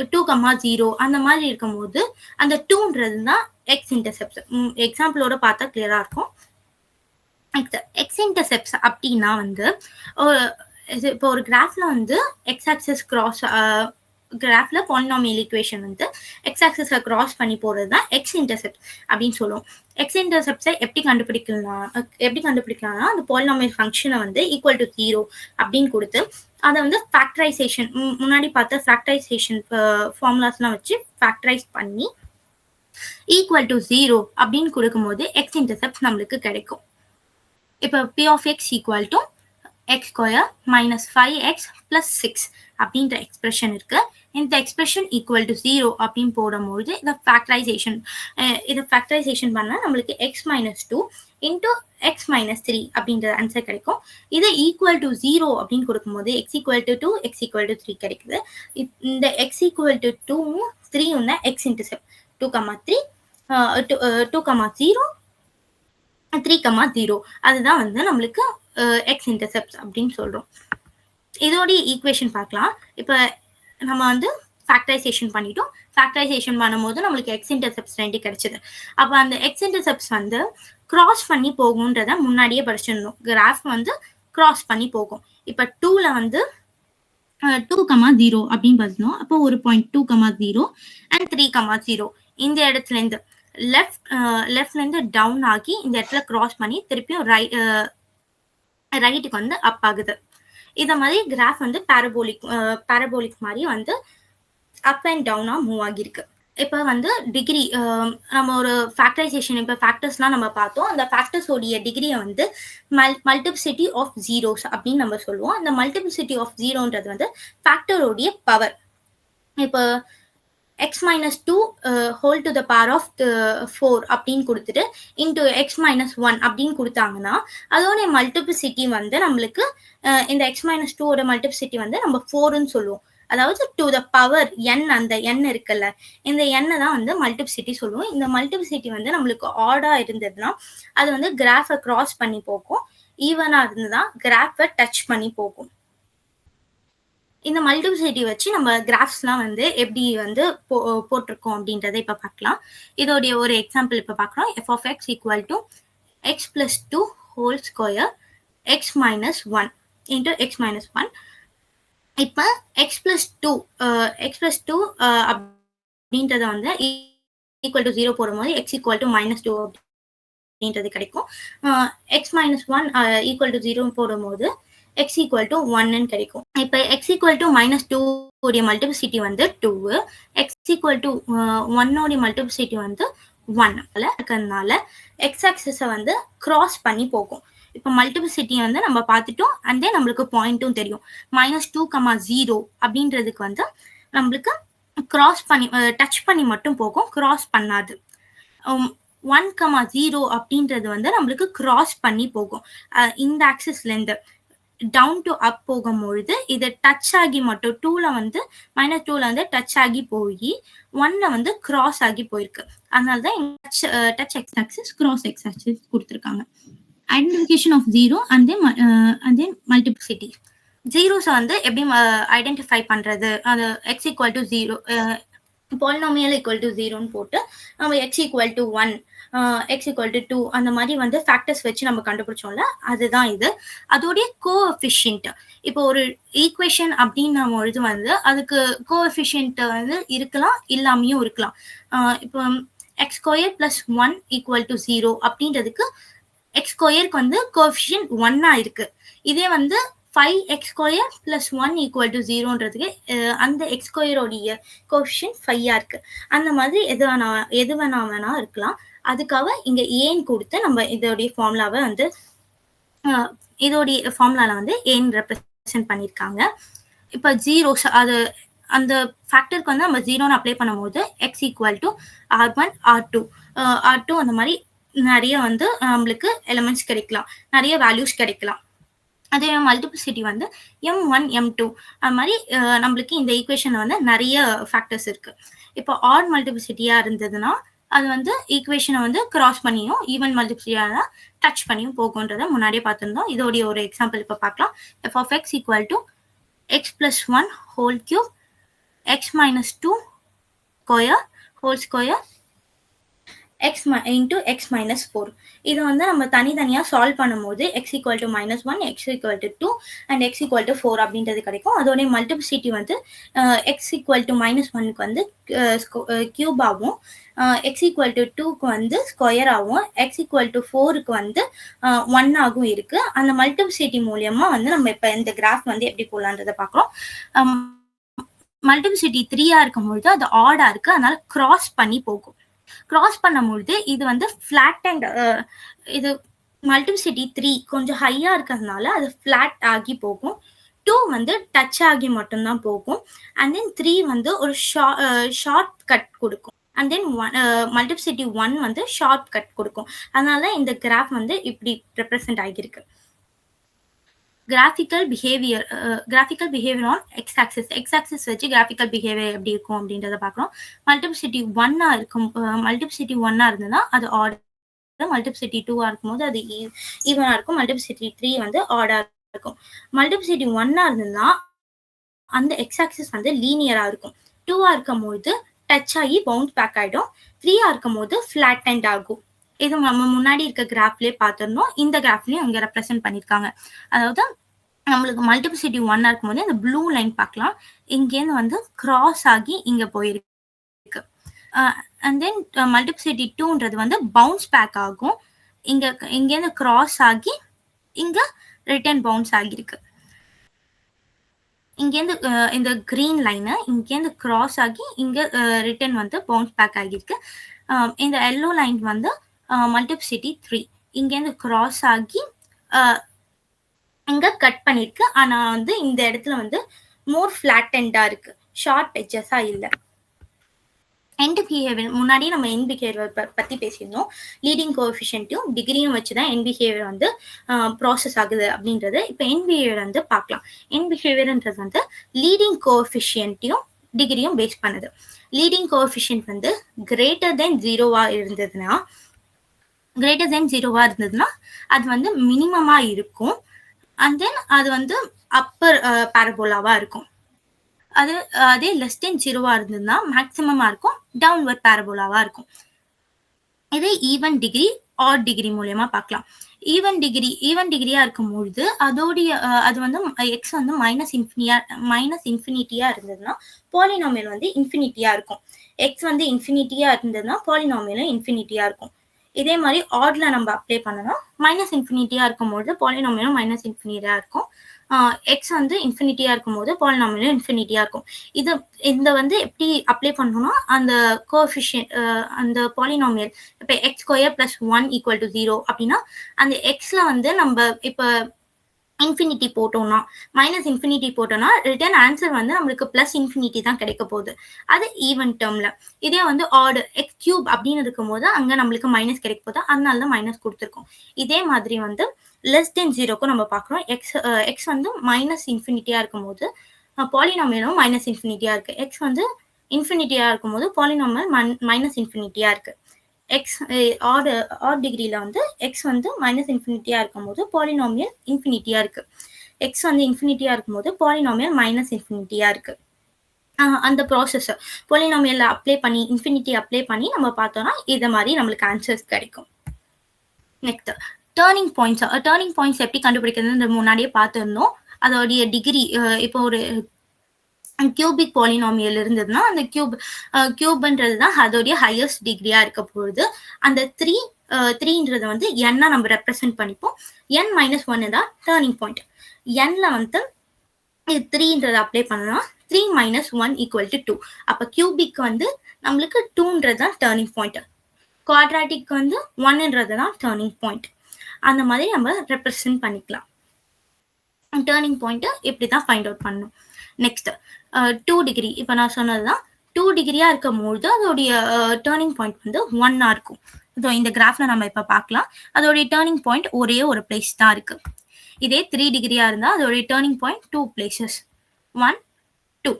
[SPEAKER 1] 2,0 அந்த மாதிரி இருக்கும்போது அந்த 2ன்றது தான் எக்ஸ் இன்டர்செப்ட். எக்ஸாம்பிளோட பார்த்தா கிளியரா இருக்கும். எக்ஸ் இன்டர்செப்ட்ஸ் அப்படின்னா வந்து இப்போ ஒரு கிராஃப்ல வந்து எக்ஸ் ஆக்சிஸ் கிராஃப்ல பாலினாமியல் ஈக்குவேஷன் வந்து எக்ஸ் ஆக்சிஸை கிராஸ் பண்ணி போறது தான் எக்ஸ் இன்டர்செப்ட் அப்படின்னு சொல்லுவோம். எக்ஸ் இன்டர்செப்ட்ஸை எப்படி கண்டுபிடிக்கலாம்னா அந்த பாலினாமியல் ஃபங்க்ஷனை வந்து ஈக்குவல் டு 0 அப்படின்னு கொடுத்து அதை வந்து ஃபேக்டரைசேஷன் முன்னாடி பார்த்த ஃபேக்டரைசேஷன் ஃபார்முலாஸ்லாம் வச்சு ஃபேக்டரைஸ் பண்ணி ஈக்குவல் டு 0 அப்படின்னு கொடுக்கும்போது எக்ஸ் இன்டர்செப்ட் நம்மளுக்கு கிடைக்கும். இப்போ P of x equal to x square minus 5x plus 6 அப்படின்ற எக்ஸ்பிரஷன் இருக்கு. இந்த எக்ஸ்பிரஷன் ஈக்குவல் டு 0 அப்படின்னு போடும்போது இதை ஃபேக்டரைசேஷன் பண்ணால் நம்மளுக்கு x minus 2 into X minus 3 அப்படின்ற ஆன்சர் கிடைக்கும். இதை ஈக்குவல் டு 0 அப்படின்னு கொடுக்கும்போது x equal to 2 x equal to 3 கிடைக்குது. இந்த x ஈக்குவல் டு 2 3 தான் எக்ஸ் இன்டர்செப்ட். 2,3 2,0 3,0 அதுதான் வந்து நம்மளுக்கு எக்ஸ் இன்டர்செப்ட் அப்படின்னு சொல்றோம். இதோடைய ஈக்குவேஷன் பார்க்கலாம். இப்போ நம்ம வந்து ஃபேக்டரைசேஷன் பண்ணிட்டோம். ஃபேக்டரைசேஷன் பண்ணும்போது நம்மளுக்கு எக்ஸ் இன்டர்செப்ட்ஸ் 2 கிடைச்சது. அப்போ அந்த எக்ஸ் இன்டர்செப்ட்ஸ் வந்து கிராஸ் பண்ணி போகும்ன்றத முன்னாடியே படிச்சிருந்தோம். கிராஃப் வந்து கிராஸ் பண்ணி போகும். இப்போ 2ல வந்து 2,0 அப்படின்னு பார்த்தோம். அப்போ ஒரு பாயிண்ட் 2,0 அண்ட் 3,0 இந்த இடத்துல இருந்து லெஃப்ட்ல இருந்து டவுன் ஆகி இந்த இடத்துல கிராஸ் பண்ணி திருப்பியும் ரைட்டுக்கு வந்து அப் ஆகுது. இத மாதிரி கிராஃப் வந்து பாரபோலிக் மாதிரி வந்து அப் அண்ட் டவுனா மூவ் ஆகிருக்கு. இப்போ வந்து டிகிரி நம்ம ஒரு ஃபேக்டரைசேஷன் இப்போ ஃபேக்டர்ஸ்லாம் நம்ம பார்த்தோம். அந்த ஃபேக்டர்ஸோடைய டிகிரியை வந்து மல்டிப்ளிசிட்டி ஆஃப் ஜீரோஸ் அப்படின்னு நம்ம சொல்லுவோம். அந்த மல்டிப்ளிசிட்டி ஆஃப் ஜீரோன்றது வந்து ஃபேக்டரோடைய பவர். இப்போ x minus 2 whole to the power of 4 அப்படின்னு கொடுத்துட்டு into x minus 1 அப்படின்னு கொடுத்தாங்கன்னா அதோடைய மல்டிப்ளிசிட்டி வந்து நம்மளுக்கு இந்த x minus 2 ஓட மல்டிப்ளிசிட்டி வந்து நம்ம 4ன்னு சொல்லுவோம். அதாவது டு த பவர் n, அந்த n இருக்குல்ல, இந்த n தான் வந்து மல்டிப்ளிசிட்டி சொல்லுவோம். இந்த மல்டிப்ளிசிட்டி வந்து நம்மளுக்கு ஆடா இருந்ததுன்னா அது வந்து கிராஃபை கிராஸ் பண்ணி போகும். ஈவனா இருந்ததுன்னா கிராஃபை டச் பண்ணி போகும். இந்த மல்டிப்ளிசிட்டி வச்சு நம்ம கிராஃப்ஸ்லாம் வந்து எப்படி வந்து போட்டிருக்கோம் அப்படின்றத இப்போ பார்க்கலாம். இதோடைய ஒரு எக்ஸாம்பிள் இப்போ பார்க்குறோம். f of x equal to x plus 2 whole square x minus 1 into x minus 1. இப்போ x plus 2 அப்படின்றத வந்து ஈக்குவல் டு 0 போடும்போது x ஈக்குவல் டு மைனஸ் 2 அப்படின்றது கிடைக்கும். x minus 1 ஈக்குவல் டு 0 போடும்போது x equal to 1 கிடைக்கும். இப்போ x equal to minus 2 உடைய மல்டிப்ளிசிட்டி வந்து 2, x equal to 1 உடைய மல்டிப்ளிசிட்டி வந்து 1 இருக்கிறதுனால x ஆக்சிஸை வந்து கிராஸ் பண்ணி போகும். இப்போ மல்டிப்ளிசிட்டி வந்து நம்ம பார்த்துட்டோம். அண்ட் தென் நம்மளுக்கு பாயிண்ட்டும் தெரியும். -2,0 அப்படின்றதுக்கு வந்து நம்மளுக்கு கிராஸ் பண்ணி டச் பண்ணி மட்டும் போகும், கிராஸ் பண்ணாது. 1,0 அப்படின்றது வந்து நம்மளுக்கு கிராஸ் பண்ணி போகும். இந்த ஆக்சிஸ்லேருந்து டவுன் டு அப் போகும்பொழுது இதை டச் ஆகி மட்டும் -2ல வந்து டச் ஆகி போய் 1ல வந்து கிராஸ் ஆகி போயிருக்கு. அதனால தான் touch X axis cross X axis கொடுத்துருக்காங்க. Identification of zero and then multiplicity. ஜீரோஸை வந்து எப்படி ஐடென்டிஃபை பண்றது, அது X equal to zero, polynomial equal to ஜீரோன்னு போட்டு நம்ம X equal to one, X equal to two அந்த மாதிரி வந்து ஃபேக்டர்ஸ் வச்சு நம்ம கண்டுபிடிச்சோம்ல, அதுதான் இது. அதோடைய கோஎஃபிஷியன்ட், இப்போ ஒரு ஈக்குவேஷன் அப்படின்னும் பொழுது வந்து அதுக்கு கோஎஃபிஷியன்ட் வந்து இருக்கலாம், இல்லாமையும் இருக்கலாம். இப்போ X square plus one equal to zero அப்படின்றதுக்கு எக்ஸ் ஸ்கொயருக்கு வந்து கோஎஃபிஷியன்ட் ஒன்னா இருக்கு. இதே வந்து 5x square plus one equal to ஜீரோன்றதுக்கு அந்த எக்ஸ் ஸ்கொயரோடைய கோஎஃபிஷியன்ட் 5 இருக்கு. அந்த மாதிரி எது வேணா இருக்கலாம். அதுக்காக இங்க ஏன் கொடுத்து நம்ம இதோடைய ஃபார்முலாவை வந்து இதோடைய ஃபார்முலால வந்து ஏன் ரெப்ரசென்ட் பண்ணியிருக்காங்க. இப்போ ஜீரோஸ் அது அந்த ஃபேக்டருக்கு வந்து நம்ம ஜீரோன்னு அப்ளை பண்ணும்போது X equal to R1 R2 அந்த மாதிரி நிறைய வந்து நம்மளுக்கு எலிமெண்ட்ஸ் கிடைக்கலாம், நிறைய வேல்யூஸ் கிடைக்கலாம். அதே மல்டிப்ளிசிட்டி வந்து M1 M2 அது மாதிரி நம்மளுக்கு இந்த ஈக்குவேஷன் வந்து நிறைய ஃபேக்டர்ஸ் இருக்கு. இப்போ ஆட் மல்டிப்ளிசிட்டியா இருந்ததுன்னா அது வந்து ஈக்குவேஷனை வந்து கிராஸ் பண்ணியும், ஈவன் மல்டிப்ளிசிட்டியா டச் பண்ணியும் போகுன்றதை முன்னாடியே பார்த்துருந்தோம். இதோடைய ஒரு எக்ஸாம்பிள் இப்போ பார்க்கலாம். f of x equal to x plus 1 whole cube x minus 2 square whole square x into x minus 4. இது வந்து நம்ம தனித்தனியாக சால்வ் பண்ணும்போது x equal to minus 1, x equal to 2 and x equal to 4 அப்படின்றது கிடைக்கும். அதோடைய மல்டிப்ளிசிட்டி வந்து x equal to minus 1க்கு வந்து கியூப் ஆகும், x equal to 2க்கு வந்து ஸ்கொயர் ஆகும், x equal to 4க்கு வந்து 1 ஆகும் இருக்கு. அந்த மல்டிப்ளிசிட்டி மூலியமா வந்து நம்ம இப்போ இந்த கிராஃப் வந்து எப்படி போடலான்றதை பார்க்குறோம். மல்டிப்ளிசிட்டி 3 இருக்கும்பொழுது அது ஆடா இருக்கு, அதனால கிராஸ் பண்ணி போகும். கிராஸ் பண்ணும்பொழுது இது வந்து ஃபிளாட் அண்ட் இது மல்டிப்ளிசிட்டி 3 கொஞ்சம் ஹையா இருக்கிறதுனால அது ஃபிளாட் ஆகி போகும். 2 வந்து டச் ஆகி மட்டும்தான் போகும். அண்ட் தென் 3 வந்து ஒரு ஷார்ட் கட் கொடுக்கும். அண்ட் தென் மல்டிப்ளிசிட்டி 1 வந்து ஷார்ட் கட் கொடுக்கும். அதனால இந்த கிராஃப் வந்து இப்படி ரெப்ரசென்ட் ஆகியிருக்கு. Graphical behaviour on X axis வச்சு கிராஃபிக்கல் பிஹேவியர் எப்படி இருக்கும் அப்படின்றத பார்க்குறோம். மல்டிப்ளிசிட்டி 1 இருக்கும், மல்டிப்ளிசிட்டி 1 இருந்ததுன்னா அது ஆர்டர், மல்டிப்ளிசிட்டி 2 இருக்கும்போது அது ஈவனா இருக்கும், மல்டிப்ளிசிட்டி 3 வந்து ஆர்டர் இருக்கும். மல்டிப்ளிசிட்டி 1 இருந்ததுன்னா அந்த எக்ஸ் ஆக்சிஸ் வந்து லீனியரா இருக்கும். 2 இருக்கும்போது டச் ஆகி பவுன்ஸ் பேக் ஆகிடும், 3 இருக்கும்போது ஃபிளாட் அண்ட் ஆகும். இது நம்ம முன்னாடி இருக்க கிராஃப்லேயே பார்த்துருந்தோம், இந்த கிராஃப்லேயும் இங்கே ரெப்ரசென்ட் பண்ணியிருக்காங்க. அதாவது நம்மளுக்கு மல்டிப்ளிசிட்டி 1 இருக்கும்போது இந்த ப்ளூ லைன் பார்க்கலாம், இங்கேருந்து வந்து கிராஸ் ஆகி இங்கே போயிருக்கு. அண்ட் தென் மல்டிப்ளிசிட்டி 2ன்றது வந்து பவுன்ஸ் பேக் ஆகும், இங்கேருந்து கிராஸ் ஆகி இங்கே ரிட்டர்ன் பவுன்ஸ் ஆகியிருக்கு. இங்கேருந்து இந்த கிரீன் லைனை இங்கேருந்து கிராஸ் ஆகி இங்கே ரிட்டர்ன் வந்து பவுன்ஸ் பேக் ஆகியிருக்கு. இந்த எல்லோ லைன் வந்து மல்டிப்ளிசிட்டி 3 இங்கேருந்து கிராஸ் ஆகி இங்கே கட் பண்ணியிருக்கு. ஆனால் வந்து இந்த இடத்துல வந்து மோர் ஃப்ளாட்டண்டாக இருக்குது, ஷார்ப் எட்ஜஸாக இல்லை. எண்ட் பிஹேவியர் முன்னாடியே நம்ம எண்ட் பிஹேவியர் பற்றி பேசியிருந்தோம். லீடிங் கோஎஃபிஷியன்ட்டையும் டிகிரியும் வச்சு தான் எண்ட் பிஹேவியர் வந்து ப்ராசஸ் ஆகுது அப்படின்றது. இப்போ எண்ட் பிஹேவியர் வந்து பார்க்கலாம். எண்ட் பிஹேவியர்ன்றது வந்து லீடிங் கோஎஃபிஷியன்ட்டையும் டிகிரியும் பேஸ் பண்ணுது. லீடிங் கோஎஃபிஷியன்ட் வந்து கிரேட்டர் தென் ஜீரோவாக இருந்ததுன்னா அது வந்து மினிமமாக இருக்கும். அண்ட் தென் அது வந்து அப்பர் பேரபோலாவாக இருக்கும். அதே லெஸ் தென் ஜீரோவாக இருந்ததுன்னா மேக்சிமமாக இருக்கும், டவுன்வர்ட் பேரபோலாவாக இருக்கும். இதே ஈவன் டிகிரி ஆட் டிகிரி மூலயமா பார்க்கலாம். ஈவன் டிகிரியா இருக்கும்பொழுது அதோடைய அது வந்து எக்ஸ் வந்து மைனஸ் இன்ஃபினிட்டியா இருந்ததுன்னா பாலினாமியல் வந்து இன்ஃபினிட்டியா இருக்கும். எக்ஸ் வந்து இன்ஃபினிட்டியா இருந்ததுன்னா பாலினாமியலும் இன்ஃபினிட்டியா இருக்கும். இதே மாதிரி ஆட்ல நம்ம அப்ளை பண்ணணும், மைனஸ் இன்ஃபினிட்டியா இருக்கும்போது பாலினாமியலும் மைனஸ் இன்ஃபினிட்டியா இருக்கும். எக்ஸ் வந்து இன்ஃபினிட்டியா இருக்கும்போது பாலினாமியலும் இன்ஃபினிட்டியா இருக்கும். இந்த வந்து எப்படி அப்ளை பண்ணணும்னா அந்த கோஎஃபிஷியன்ட் அந்த பாலினாமியல் இப்போ X square plus 1 equal to 0 அப்படின்னா அந்த எக்ஸ்ல வந்து நம்ம இப்போ இன்ஃபினிட்டி போட்டோம்னா மைனஸ் இன்ஃபினிட்டி போட்டோம்னா ரிட்டர்ன் ஆன்சர் வந்து நம்மளுக்கு பிளஸ் இன்ஃபினிட்டி தான் கிடைக்க போகுது, அது ஈவன் டேர்ம்ல. இதே வந்து ஆர்டர் எக்ஸ் கியூப் அப்படின்னு இருக்கும்போது அங்கே நம்மளுக்கு மைனஸ் கிடைக்க போகுது, அதனால தான் மைனஸ் கொடுத்துருக்கோம். இதே மாதிரி வந்து லெஸ் தென் ஜீரோக்கும் நம்ம பார்க்குறோம். எக்ஸ் வந்து மைனஸ் இன்ஃபினிட்டியா இருக்கும்போது பாலினாமியலும் மைனஸ் இன்ஃபினிட்டியா இருக்கு. எக்ஸ் வந்து இன்ஃபினிட்டியா இருக்கும்போது பாலினாமியல் மைனஸ் இன்ஃபினிட்டியா இருக்கு. எக்ஸ் ஆட் டிகிரியில் வந்து எக்ஸ் வந்து மைனஸ் இன்ஃபினிட்டியாக இருக்கும்போது பாலினாமியல் இன்ஃபினிட்டியாக இருக்குது. எக்ஸ் வந்து இன்ஃபினிட்டியாக இருக்கும்போது பாலினாமியல் மைனஸ் இன்ஃபினிட்டியாக இருக்குது. அந்த ப்ராசஸ் பாலினாமியல் அப்ளை பண்ணி இன்ஃபினிட்டி அப்ளை பண்ணி நம்ம பார்த்தோம்னா இதை மாதிரி நம்மளுக்கு ஆன்சர்ஸ் கிடைக்கும். நெக்ஸ்ட் டேர்னிங் பாயிண்ட்ஸ் எப்படி கண்டுபிடிக்கிறதுன்னு முன்னாடியே பார்த்துருந்தோம். அதோடைய டிகிரி இப்போ ஒரு கியூபிக் பாலினாமியல் இருந்ததுன்னா அந்த கியூப்ன்றது தான் அதோடைய ஹையஸ்ட் டிகிரியா இருக்க போகுது. அந்த த்ரீன்றது வந்து என்னா நம்ம ரெப்ரசென்ட் பண்ணிப்போம். n-1 தான் டேர்னிங் பாயிண்ட். என்ல வந்து 3ன்றதை அப்ளை பண்ணலாம். 3 - 1 = 2. அப்போ கியூபிக் வந்து நம்மளுக்கு 2ன்றது தான் டேர்னிங் பாயிண்ட். குவாட்ராட்டிக் வந்து 1ன்றது தான் டேர்னிங் பாயிண்ட். அந்த மாதிரி நம்ம ரெப்ரசென்ட் பண்ணிக்கலாம். டேர்னிங் பாயிண்ட் இப்படி தான் ஃபைண்ட் அவுட் பண்ணணும். Next 2 degree. இப்போ நான் சொன்னதுதான் 2 டிகிரியா இருக்கும்போது அதோடைய டேர்னிங் பாயிண்ட் வந்து 1 இருக்கும். இந்த கிராஃப்ல நம்ம இப்போ பார்க்கலாம். அதோடைய டேர்னிங் பாயிண்ட் ஒரே ஒரு பிளேஸ் தான் இருக்கு. இதே 3 டிகிரியா இருந்தால் அதோடைய டேர்னிங் பாயிண்ட் 2 பிளேசஸ் 1 2.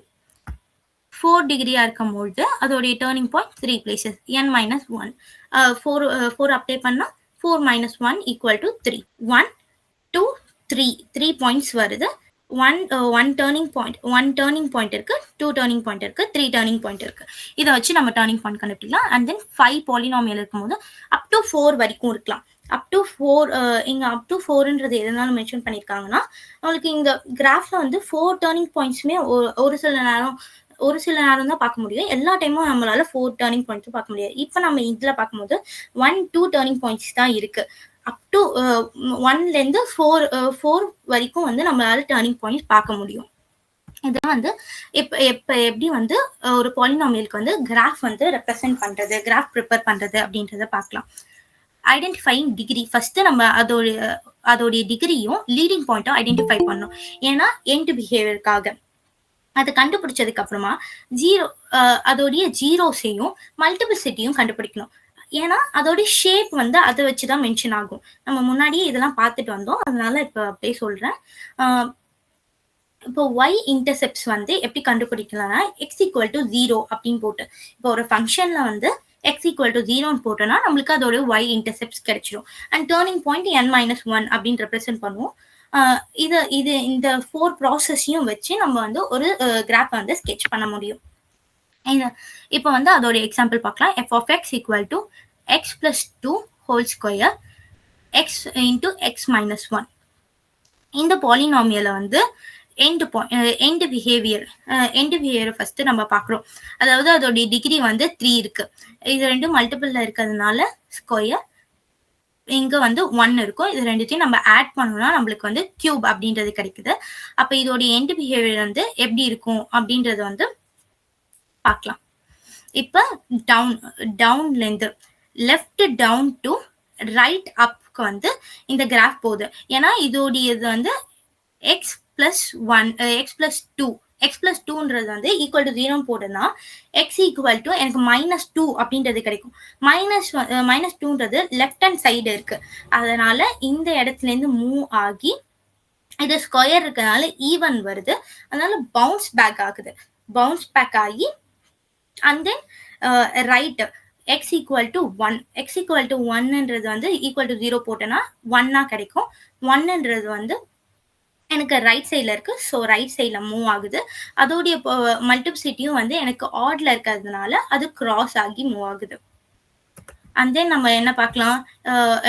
[SPEAKER 1] 4 டிகிரியா இருக்கும்போது அதோடைய turning point 3 places n-1. 4 apply பண்ணா 4 - 1 = 3. 1 2 3 பாயிண்ட்ஸ் வருது. ஒன் டேர்னிங் பாயிண்ட் இருக்கு, 2 டேர்னிங் பாயிண்ட் இருக்கு, 3 டேர்னிங் பாயிண்ட் இருக்கு. இதை வச்சு நம்ம டேர்னிங் பாயிண்ட் கண்டுபிடிக்கலாம். அண்ட் தென் 5 பாலினாமியல் இருக்கும்போது அப் டு 4 வரைக்கும் இருக்கலாம். அப் டு 4 இங்க அப் டு 4ன்றது எதனால மென்ஷன் பண்ணியிருக்காங்கன்னா உங்களுக்கு இந்த கிராஃப்ல வந்து 4 டேர்னிங் பாயிண்ட்ஸுமே ஒரு சில நேரம் தான் பார்க்க முடியும். எல்லா டைமும் நம்மளால 4 டேர்னிங் பாயிண்ட்ஸும் பார்க்க முடியாது. இப்போ நம்ம இதில் பார்க்கும்போது 1 2 டேர்னிங் பாயிண்ட்ஸ் தான் இருக்கு. அப் டு 1லேருந்து 4 வரைக்கும் வந்து நம்மளால டேர்னிங் பாயிண்ட்ஸ் பார்க்க முடியும். இதான் வந்து எப்படி வந்து ஒரு பாலினாமியலுக்கு வந்து கிராஃப் வந்து ரெப்ரசென்ட் பண்றது, கிராஃப் ப்ரிப்பேர் பண்றது அப்படின்றத பார்க்கலாம். Identifying degree. ஃபர்ஸ்ட் நம்ம அதோடைய டிகிரியும் லீடிங் பாயிண்ட்டும் ஐடென்டிஃபை பண்ணணும். ஏன்னா எண்ட் பிஹேவியருக்காக அதை கண்டுபிடிச்சதுக்கு அப்புறமா அதோடைய ஜீரோஸையும் மல்டிபிளிசிட்டியும் கண்டுபிடிக்கணும். ஏன்னா அதோடைய ஷேப் வந்து அதை வச்சுதான் மென்ஷன் ஆகும். நம்ம முன்னாடியே இதெல்லாம் பார்த்துட்டு வந்தோம், அதனால இப்போ அப்படியே சொல்றேன். இப்போ y இன்டர்செப்ட்ஸ் வந்து எப்படி கண்டுபிடிக்கலாம்னா x = 0 அப்படின்னு போட்டு, இப்போ ஒரு ஃபங்க்ஷன்ல வந்து x = 0 போட்டோம்னா நம்மளுக்கு அதோட y இன்டர்செப்ட்ஸ் கிடைச்சிடும். அண்ட் டேர்னிங் பாயிண்ட் n-1 அப்படின்னு ரெப்ரசென்ட் பண்ணுவோம். இது இந்த 4 ப்ராசஸையும் வச்சு நம்ம வந்து ஒரு கிராஃப் வந்து ஸ்கெட்ச் பண்ண முடியும். இப்போ வந்து அதோட எக்ஸாம்பிள் பார்க்கலாம். f(x) = x + 2 whole square x × x - 1. இந்த பாலினாமியல வந்து எண்ட் பிஹேவியர் ஃபர்ஸ்ட் நம்ம பார்க்குறோம். அதாவது அதோடைய டிகிரி வந்து 3 இருக்கு. இது ரெண்டும் மல்டிபிள்ல இருக்கிறதுனால ஸ்கொயர் இங்க வந்து 1 இருக்கும். இது ரெண்டுத்தையும் நம்ம ஆட் பண்ணோம்னா நம்மளுக்கு வந்து கியூப் அப்படின்றது கிடைக்குது. அப்ப இதோட எண்ட் பிஹேவியர் வந்து எப்படி இருக்கும் அப்படின்றது வந்து பார்க்கலாம். இப்ப டவுன்ல இருந்து லெஃப்ட் டவுன் டு ரைட் அப்க்கு வந்து இந்த கிராஃப் போகுது. ஏன்னா இதோடையது வந்து x + 2ன்றது வந்து = 0 போடுனா x = எனக்கு -2 அப்படின்றது கிடைக்கும். -2ன்றது லெஃப்ட் ஹேண்ட் சைடு இருக்கு. அதனால இந்த இடத்துல இருந்து மூவ் ஆகி இது ஸ்கொயர் இருக்கனால ஈவன் வருது. அதனால பவுன்ஸ் பேக் ஆகுது. பவுன்ஸ் பேக் ஆகி and then right x = 1. x = 1ன்றது வந்து = 0 போட்டேன்னா 1 கிடைக்கும். 1ன்றது வந்து எனக்கு ரைட் சைடில் இருக்கு. ஸோ ரைட் சைடில் மூவ் ஆகுது. அதோடைய மல்டிபிளிசிட்டியும் வந்து எனக்கு ஆட்ல இருக்கிறதுனால அது கிராஸ் ஆகி மூவ் ஆகுது. அண்ட் தென் நம்ம என்ன பார்க்கலாம்,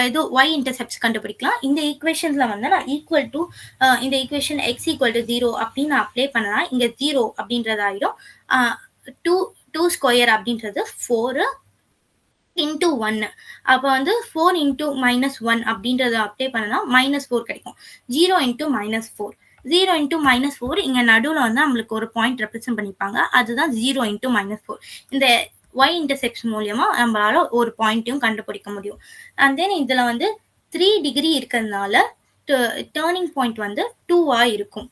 [SPEAKER 1] இது y இன்டர்செப்ட்ஸ் கண்டுபிடிக்கலாம். இந்த ஈக்குவேஷன்ல வந்து நான் ஈக்குவல் டு இந்த ஈக்குவேஷன் x = 0 அப்படின்னு நான் அப்ளை பண்ணனா இங்க 0 அப்படின்றது ஆயிடும். 2 ஸ்கொயர் அப்படின்றது 4 × 1. அப்போ வந்து 4 × -1 அப்படின்றத அப்ளை பண்ணனா -4 கிடைக்கும். 0 × -4. 0 × -4 இங்க நடுவில் வந்து நம்மளுக்கு ஒரு பாயிண்ட் ரெப்ரசென்ட் பண்ணிப்பாங்க. அதுதான் 0 × -4. இந்த y இன்டர்செக்ட் மூலியமா நம்மளால ஒரு பாயிண்ட்டையும் கண்டுபிடிக்க முடியும். அண்ட் தென் இதுல வந்து 3 டிகிரி இருக்கிறதுனால டேர்னிங் பாயிண்ட் வந்து 2ஆ இருக்கும்.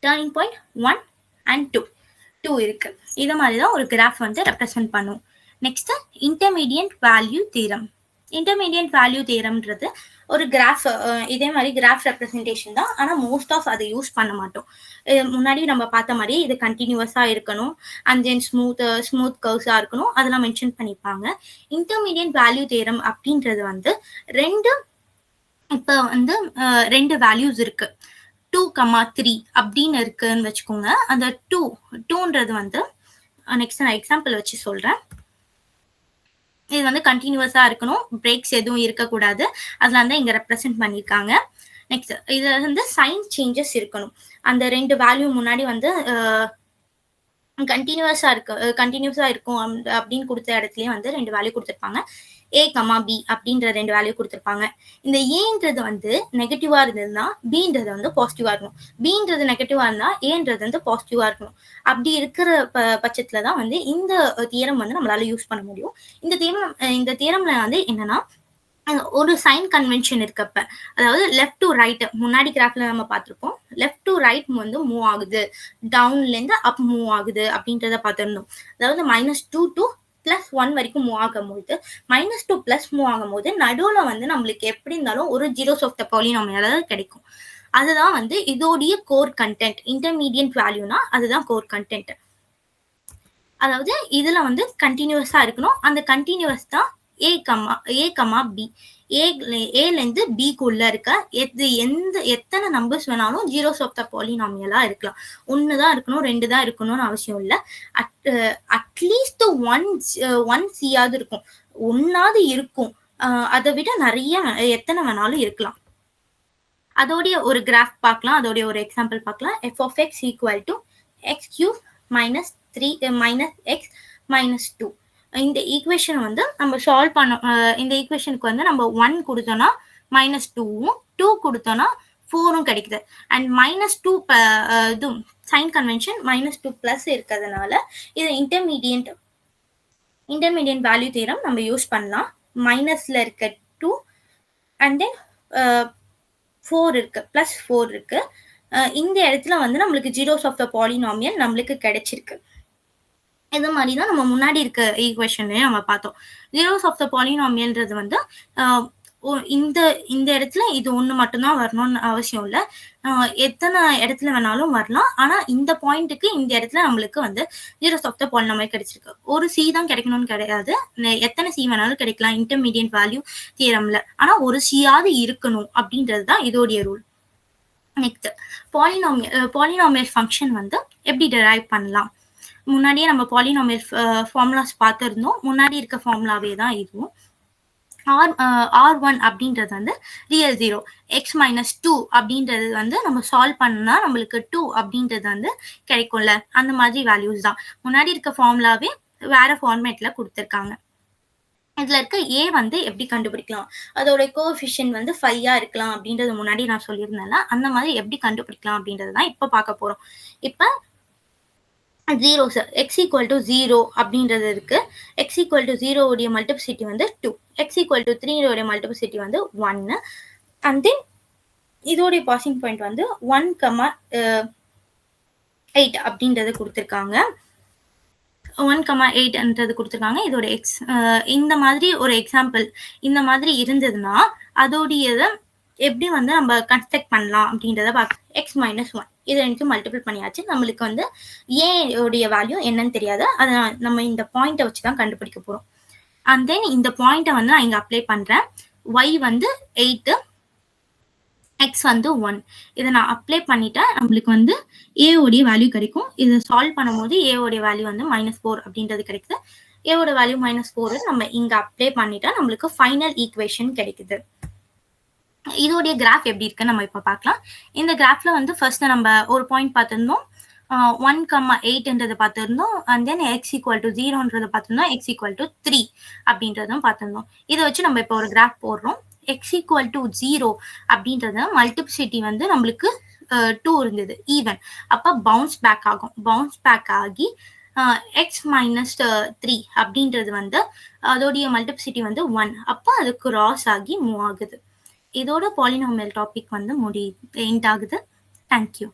[SPEAKER 1] டேர்னிங் பாயிண்ட் 1 and 2 இருக்கு. இதை மாதிரி தான் ஒரு கிராஃப் வந்து ரெப்ரசென்ட் பண்ணும். Next intermediate value theorem. Intermediate value தியரம்ன்றது ஒரு கிராஃப், இதே மாதிரி கிராஃப் ரெப்ரஸன்டேஷன் தான். ஆனால் மோஸ்ட் ஆஃப் அதை யூஸ் பண்ண மாட்டோம். முன்னாடி நம்ம பார்த்த மாதிரி இது கண்டினியூஸாக இருக்கணும், அண்ட் தென் ஸ்மூத் கர்வ்ஸாக இருக்கணும், அதெல்லாம் மென்ஷன் பண்ணியிருப்பாங்க. இன்டர்மீடியட் வேல்யூ தியரம் அப்படின்றது வந்து இப்போ வந்து ரெண்டு வேல்யூஸ் இருக்கு, 2,3 அப்படின்னு இருக்குன்னு வச்சுக்கோங்க. அந்த டூன்றது வந்து நெக்ஸ்ட் நான் எக்ஸாம்பிள் வச்சு சொல்றேன். இது வந்து கண்டினியூஸா இருக்கணும், பிரேக்ஸ் எதுவும் இருக்கக்கூடாது, அதெல்லாம் தான் இங்க ரெப்ரசென்ட் பண்ணியிருக்காங்க. நெக்ஸ்ட் இது வந்து சைன் சேஞ்சஸ் இருக்கணும். அந்த ரெண்டு வேல்யூ முன்னாடி வந்து கண்டினியூஸா இருக்கும் அப்படின்னு கொடுத்த இடத்துலயே வந்து ரெண்டு வேல்யூ கொடுத்துருப்பாங்க, A, B அப்படின்ற ரெண்டு வேல்யூ கொடுத்துருப்பாங்க. இந்த ஏன்றது வந்து நெகட்டிவா இருந்ததுன்னா பின்றது வந்து பாசிட்டிவா இருக்கணும், பின்றது நெகட்டிவா இருந்தா ஏன்றது வந்து பாசிட்டிவா இருக்கணும். அப்படி இருக்கிற பட்சத்துல தான் வந்து இந்த தியரம் வந்து நம்மளால யூஸ் பண்ண முடியும். இந்த தியரம்ல வந்து என்னன்னா ஒரு சைன் கன்வென்ஷன் இருக்கப்ப, அதாவது லெஃப்ட் டு ரைட், முன்னாடி கிராஃப்ல நம்ம பார்த்திருப்போம், லெஃப்ட் டு ரைட் வந்து மூவ் ஆகுது, டவுன்ல இருந்து அப் மூவ் ஆகுது அப்படின்றத பார்த்திருந்தோம். அதாவது -2 to +1 வரைக்கும் மூவ் ஆகும்போது, -2 + மூவ் ஆகும்போது நடுவுல வந்து நம்மளுக்கு எப்படி இருந்தாலும் ஒரு ஜீரோஸ் ஆஃப் த பாலினாமியல் கிடைக்கும். அதுதான் வந்து இதோடைய கோர் கண்டென்ட். இன்டர்மீடியட் வேல்யூனா அதுதான் கோர் கண்டென்ட். அதாவது இதுல வந்து கண்டினியூஸா இருக்கணும், அந்த கண்டினியூஸ் தான் A, B. ஏல இருந்து பிக்குள்ள இருக்க எத்தனை நம்பர்ஸ் வேணாலும் ஜீரோஸ் ஆஃப் த பாலினாமியலா இருக்கலாம். ஒண்ணுதான் இருக்கணும், ரெண்டு தான் இருக்கணும்னு அவசியம் இல்லை. அட்லீஸ்ட் ஒன் சியாவது இருக்கும், ஒன்னாவது இருக்கும். அதை விட நிறைய எத்தனை வேணாலும் இருக்கலாம். அதோடைய ஒரு கிராஃப் பார்க்கலாம், அதோடைய ஒரு எக்ஸாம்பிள் பார்க்கலாம். f(x) = x³ -3 -x - 2. இந்த ஈக்குவேஷன் வந்து நம்ம சால்வ் பண்ண, இந்த ஈக்குவேஷனுக்கு வந்து நம்ம 1 கொடுத்தோம்னா -2வும் 2 கொடுத்தோம்னா 4ம் கிடைக்குது. அண்ட் -2 இது சைன் கன்வென்ஷன் -2 பிளஸ் இருக்கிறதுனால இது இன்டர்மீடியட் வேல்யூ தியரம் நம்ம யூஸ் பண்ணலாம். மைனஸ்ல இருக்க 2 அண்ட் தென் 4 இருக்கு, +4 இருக்கு. இந்த இடத்துல வந்து நம்மளுக்கு ஜீரோஸ் ஆஃப் த பாலினாமியல் நம்மளுக்கு கிடைச்சிருக்கு. இது மாதிரி தான் நம்ம முன்னாடி இருக்க ஈக்குவேஷன்லயே நம்ம பார்த்தோம். ஜீரோஸ் ஆஃப் த பாலினாமியல்ன்றது வந்து இந்த இடத்துல இது ஒன்று மட்டும்தான் வரணும்னு அவசியம் இல்லை, எத்தனை இடத்துல வேணாலும் வரலாம். ஆனால் இந்த பாயிண்ட்டுக்கு இந்த இடத்துல நம்மளுக்கு வந்து ஜீரோஸ் ஆஃப் த பாலினாமியல் கிடைச்சிருக்கு. ஒரு சி தான் கிடைக்கணும்னு கிடையாது, எத்தனை சி வேணாலும் கிடைக்கலாம் இன்டர்மீடியட் வேல்யூ தியரம்ல. ஆனால் ஒரு சியாவது இருக்கணும் அப்படின்றது தான் இதோடைய ரூல். நெக்ஸ்ட் பாலினாமியல் ஃபங்க்ஷன் வந்து எப்படி டெரைவ் பண்ணலாம். முன்னாடியே நம்ம பாலினாமியல் ஃபார்முலாஸ் பார்த்துருந்தோம், முன்னாடி இருக்க ஃபார்முலாவே தான் இதுவும். R1 அப்படின்றது வந்து ரியல் 0, x - 2 அப்படின்றது வந்து நம்ம சால்வ் பண்ணா நம்மளுக்கு 2 அப்படின்றது வந்து கிடைக்கும்ல, அந்த மாதிரி வேல்யூஸ் தான். முன்னாடி இருக்க ஃபார்முலாவே வேற ஃபார்மேட்ல கொடுத்துருக்காங்க. இதுல இருக்க A வந்து எப்படி கண்டுபிடிக்கலாம், அதோட கோஎஃபிஷியன்ட் வந்து 5 இருக்கலாம் அப்படின்றது முன்னாடி நான் சொல்லியிருந்தேன்ல, அந்த மாதிரி எப்படி கண்டுபிடிக்கலாம் அப்படின்றது தான் இப்ப பார்க்க போறோம். இப்ப ஜீரோஸ் x = 0 அப்படின்றது இருக்கு. x = 0 உடைய மல்டிப்ளிசிட்டி வந்து 2, x = 3 உடைய மல்டிப்ளிசிட்டி வந்து 1, அண்ட் தென் இதோடைய பாசிங் பாயிண்ட் வந்து 1,8 அப்படின்றது கொடுத்துருக்காங்க. 1,8ன்றது கொடுத்துருக்காங்க. இதோட எக்ஸ் இந்த மாதிரி ஒரு எக்ஸாம்பிள் இந்த மாதிரி இருந்ததுன்னா அதோடைய எப்படி வந்து நம்ம கன்ஸ்ட்ரக்ட் பண்ணலாம் அப்படின்றத பார்க்க. x - 1 இது எனக்கு மல்டிபிள் பண்ணியாச்சு. நம்மளுக்கு வந்து ஏடைய வேல்யூ என்னன்னு தெரியாது, அதை நம்ம இந்த பாயிண்ட்டை வச்சு தான் கண்டுபிடிக்க போகிறோம். அண்ட் தென் இந்த பாயிண்ட்டை வந்து நான் இங்கே அப்ளை பண்ணுறேன். y வந்து 8, x வந்து 1. இதை நான் அப்ளை பண்ணிட்டேன், நம்மளுக்கு வந்து a உடைய வேல்யூ கிடைக்கும். இதை சால்வ் பண்ணும்போது a உடைய வேல்யூ வந்து -4 அப்படின்றது கிடைக்குது. a உடைய வேல்யூ -4 நம்ம இங்கே அப்ளை பண்ணிட்டா நம்மளுக்கு ஃபைனல் ஈக்குவேஷன் கிடைக்குது. இதோடைய கிராஃப் எப்படி இருக்குன்னு நம்ம இப்போ பார்க்கலாம். இந்த கிராஃப்ல வந்து ஃபர்ஸ்ட் நம்ம ஒரு பாயிண்ட் பார்த்துருந்தோம், 1,8ன்றதை பார்த்துருந்தோம். அண்ட் தென் x = 0ன்றதை பார்த்துருந்தோம், x = 3 அப்படின்றதும் பார்த்துருந்தோம். இதை வச்சு நம்ம இப்போ ஒரு கிராஃப் போடுறோம். x = 0 அப்படின்றது மல்டிப்ளிசிட்டி வந்து நம்மளுக்கு 2 இருந்தது ஈவன், அப்போ பவுன்ஸ் பேக் ஆகும். பவுன்ஸ் பேக் ஆகி x - 3 அப்படின்றது வந்து அதோடைய மல்டிப்ளிசிட்டி வந்து 1, அப்போ அது கிராஸ் ஆகி மூவ் ஆகுது. இதோட பாலினாமியல் டாபிக் வந்து எண்ட் ஆகுது. தேங்க்யூ.